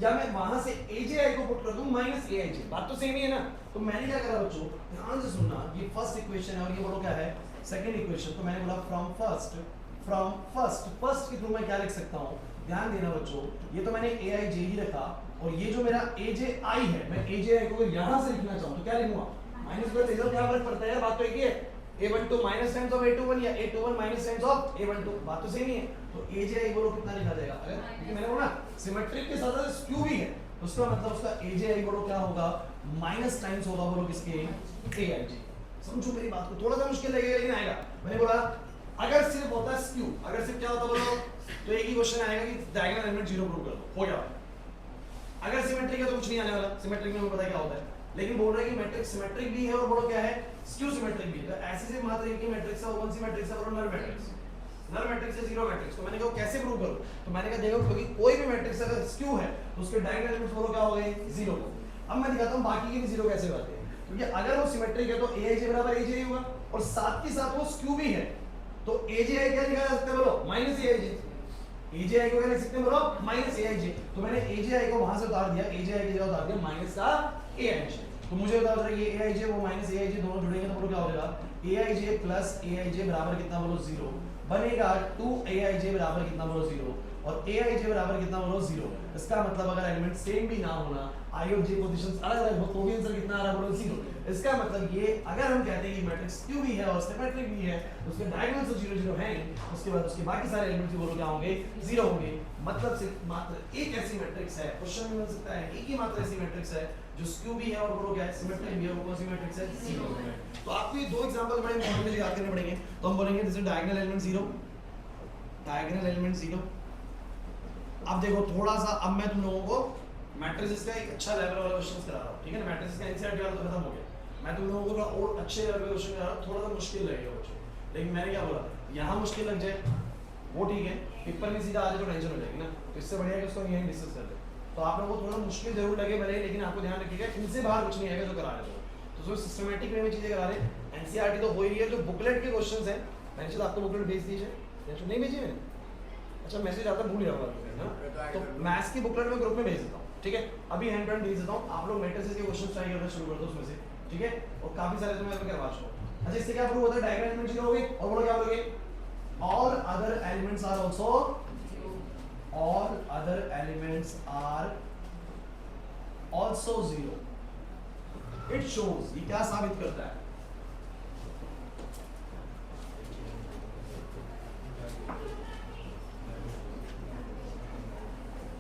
या मैं वहां से aj को पुट कर दूं माइनस aij। बात तो सेम ही है ना। तो मैंने क्या करा बच्चों, ध्यान से सुनना, ये फर्स्ट इक्वेशन है और ये बोलो क्या है, सेकंड इक्वेशन। तो मैंने बोला फ्रॉम फर्स्ट के थ्रू मैं क्या लिख सकता हूँ, ध्यान देना बच्चों, ये तो मैंने aij ही रखा, और ये जो मेरा aj है, मैं aj को यहां से लिखना चाहूँ तो क्या लिखूंगा, माइनस कर देता हूं। क्या फर्क पड़ता है, बात तो एक ही है, a12 minus times of a21 या a21 minus times of a12, बात तो सेम ही है। तो aj बोलो कितना लिखा जाएगा, अगर क्योंकि मैंने बोला सिमेट्रिक के साथ स्क्यू भी है, तो उसका मतलब उसका aj बोलो क्या होगा, माइनस टाइम्स होगा बोलो किसके, aij। समझो मेरी बात को, थोड़ा सा मुश्किल लगेगा लेकिन आएगा। मैंने बोला अगर सिर्फ होता है स्क्यू, अगर सिर्फ क्या होता बोलो, तो एक ही क्वेश्चन आएगा कि डायगोनल एलिमेंट जीरो प्रूव कर दो, हो गया। अगर सिमेट्रिक है तो कुछ नहीं आने वाला, सिमेट्रिक में हमें पता है क्या होता है। लेकिन बोल रहे हैं कि मैट्रिक्स सिमेट्रिक भी है और बोलो क्या है, स्क्यू सिमेट्रिक भी है। तो ऐसे से मात्र एक ही मैट्रिक्स है, कौन सी मैट्रिक्स है, बोलो नल मैट्रिक्स। नल मैट्रिक्स है जीरो मैट्रिक्स। तो मैंने कहा कैसे प्रूव करूं, तो मैंने कहा देखो क्योंकि कोई भी मैट्रिक्स अगर स्क्यू है तो उसके डायगोनल एलिमेंट्स बोलो क्या हो गए, जीरो। अब मैं दिखाता हूं बाकी के भी जीरो कैसे होते हैं, क्योंकि अगर वो सिमेट्रिक है तो aij बराबर aj ही होगा, और साथ के साथ वो स्क्यू भी है तो aj क्या लिखा जा सकता है, बोलो माइनस aij। aj को क्या लिख सकते हैं, बोलो माइनस aij। तो मैंने aj को वहां से उतार दिया, aj की जगह उतार दिया माइनस का aij। तो मुझे बता दो ये aij वो माइनस aij दोनों जुड़ेंगे तो बोलो क्या हो जाएगा, aij प्लस aij बराबर कितना, बोलो 0 बनेगा। 2aij बराबर कितना, बोलो 0, और aij बराबर कितना, बोलो 0। इसका मतलब अगर एलिमेंट सेम भी ना होना, i और j पोजीशंस अलग-अलग हो तो भी आंसर कितना आ रहा है, बोलो 0। इसका मतलब ये अगर हम कहते हैं कि मैट्रिक्स क्यू भी है और सिमेट्रिक भी है, उसके डायगोनल्स तो 0 0 हैं, उसके बाद उसके बाकी सारे एलिमेंट्स भी बोलो क्या होंगे, 0 होंगे। मतलब सिर्फ मात्र एक ऐसी मैट्रिक्स है, क्वेश्चन में मिल सकता है एक ही मात्र ऐसी मैट्रिक्स है जो स्क्यू भी है और बोलो क्या है, सिमेट्रिक भी है, वो कौन सी मैट्रिक्स है, 0 है। तो आपको ये दो एग्जांपल बड़े इंपॉर्टेंट है, याद करने पड़ेंगे। तो हम बोलेंगे this is diagonal element 0, diagonal element 0। अब देखो थोड़ा सा, अब मैं तुम लोगों को मैट्रिसेस का एक अच्छा लेवल वाला क्वेश्चंस करा रहा हूं, ठीक है ना। मैट्रिसेस का एनसीईआरटी वाला तो खत्म हो गया, मैं तुम लोगों को और अच्छे लेवल के क्वेश्चन करा रहा हूं। थोड़ा सा मुश्किल लगेगा बच्चों, लेकिन मैंने क्या बोला, यहां मुश्किल लग जाए वो ठीक है, पेपर में सीधा आ जाए तो टेंशन हो जाएगी ना। तो इससे बढ़िया है कि उसको यहीं डिस्कस कर ले। तो आप लोगों को थोड़ा मुश्किल जरूर लगे भले, लेकिन आपको ध्यान रखिएगा इनसे बाहर कुछ नहीं आएगा जो करा रहे हो। तो जो सिस्टमेटिक वे में चीजें करा रहे हैं, एनसीईआरटी तो हो ही रही है। जो बुकलेट के क्वेश्चंस हैं, मैंने शायद आपको बुकलेट भेज दीजिए या तो नहीं भेजी मैंने, अच्छा मैसेज आता भूल जाऊंगा, तो मैथ्स की बुकलेट में ग्रुप में भेज देता हूँ, ठीक है। अभी हैंड टू हैंड भेज देता हूँ, आप लोग मैट्रिसेस के क्वेश्चन ट्राई करना शुरू कर दो उसमें से, ठीक है। और काफी सारे तो मैं करवा चुका हूँ। अच्छा इससे क्या प्रूव होता है, डायग्राम एलिमेंट जीरो हो गए, और बोलो क्या बोलोगे, all other elements are also, all other elements are also zero. It shows, ये क्या साबित करता है,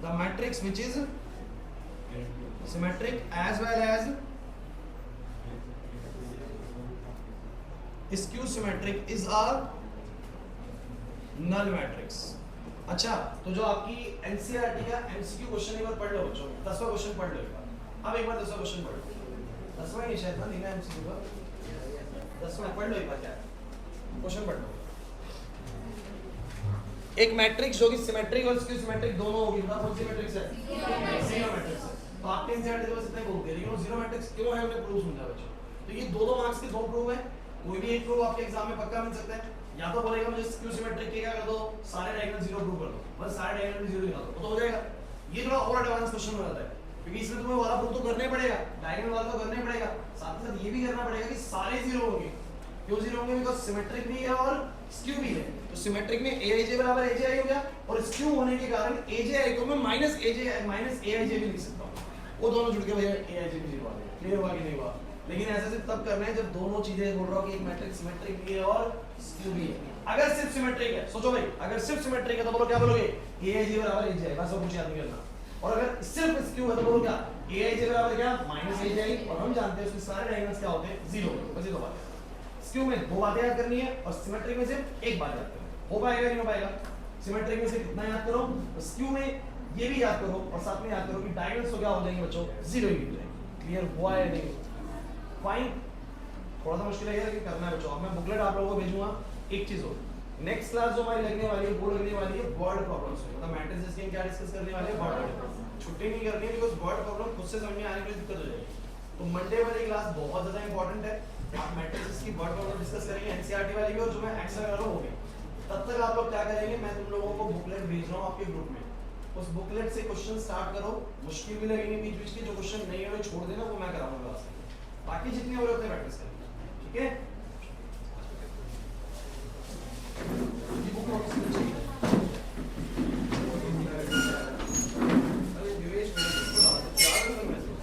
the matrix which is symmetric as well as skew symmetric is a null matrix. अच्छा तो जो आपकी एनसीईआरटी का एमसीक्यू क्वेश्चन एक बार पढ़ लो बच्चों, 10वां क्वेश्चन पढ़ लो एक बार। अब एक बार 10वां क्वेश्चन पढ़ लो, 10वां ही शायद ना लिखा है एमसीक्यू का, 10वां पढ़ लो एक बार, क्या है क्वेश्चन पढ़ लो। एक मैट्रिक्स जो कि सिमेट्रिक और स्क्यू सिमेट्रिक दोनों होगी, बता कौन सी मैट्रिक्स है, जीरो मैट्रिक्स है। तो आपके एनसीईआरटी बस इतना ही बोलते हैं, लेकिन वो जीरो मैट्रिक्स क्यों है उन्हें प्रूव समझा बच्चों। तो ये दो मार्क्स के दो प्रूव है, कोई भी एक प्रूव आपके एग्जाम में पक्का मिल सकता है। या तो बोलेगा मुझे स्क्यू सिमेट्रिक के क्या कर दो, सारे डायगोनल जीरो प्रूव कर दो, बस सारे डायगोनल में जीरो दिखा दो, तो हो जाएगा। ये थोड़ा और एडवांस क्वेश्चन हो जाता है, क्योंकि इसमें तुम्हें वाला प्रूव तो करना ही पड़ेगा, डायगोनल वाला तो करना ही पड़ेगा, साथ ही साथ ये भी करना पड़ेगा कि सारे जीरो होंगे। क्यों जीरो होंगे, बिकॉज़ सिमेट्रिक भी है और स्क्यू भी है। तो सिमेट्रिक में aij बराबर aj हो गया, और स्क्यू होने के कारण aj को मैं माइनस aij भी लिख सकता हूँ, वो दोनों जुड़ के भैया aij भी जीरो आ गया। क्लियर हुआ कि नहीं हुआ। लेकिन ऐसा सिर्फ तब करना है जब दोनों चीजें बोल रहा हूँ कि एक मैट्रिक्स सिमेट्रिक भी है और स्क्यू भी है। अगर सिर्फ सिमेट्रिक है, सोचो भाई, अगर सिर्फ सिमेट्रिक है तो बोलो क्या बोलोगे, aij बराबर aj, बस और कुछ याद नहीं करना। और अगर सिर्फ स्क्यू है तो बोलो क्या, aij बराबर क्या माइनस aj, और हम जानते हैं उसके सारे डायगोनल्स क्या होते हैं, जीरो। बस ये दो बातें, स्क्यू में दो बातें याद करनी है और सिमेट्रिक में सिर्फ एक बात याद करनी है। हो पाएगा नहीं हो पाएगा, सिमेट्रिक में सिर्फ कितना याद करो, स्क्यू में ये भी याद करो, और साथ में याद करो कि डायगोनल्स तो क्या हो जाएंगे बच्चों, जीरो ही हो जाएंगे। क्लियर हुआ है नहीं, फाइन। थोड़ा सा मुश्किल है कि करना है बच्चों। अब मैं बुकलेट आप लोगों को भेजूंगा। एक चीज हो, नेक्स्ट क्लास जो हमारी लगने वाली है वो लगने वाली है वर्ड प्रॉब्लम्स, मतलब मैट्रिसेस के क्या डिस्कस करने वाले हैं, वर्ड। छुट्टी नहीं करनी है, बिकॉज़ वर्ड प्रॉब्लम खुद से समझ में आने के लिए दिक्कत हो जाएगी। तो मंडे वाली क्लास बहुत ज्यादा इंपॉर्टेंट है, आप मैट्रिसेस की वर्ड प्रॉब्लम डिस्कस करेंगे, एनसीईआरटी वाली भी, और जो मैं एक्स्ट्रा कर रहा हूं वो भी। तब तक आप लोग क्या करेंगे, मैं तुम लोगों को बुकलेट भेज रहा हूं आपके ग्रुप में, उस बुकलेट से क्वेश्चन स्टार्ट करो। मुश्किल भी लगेंगे बीच बीच के, जो क्वेश्चन नहीं है वो छोड़ देना, वो मैं कराऊंगा क्लास में। बाकी जितने हो रहे उतने प्रैक्टिस करेंगे, ठीक है।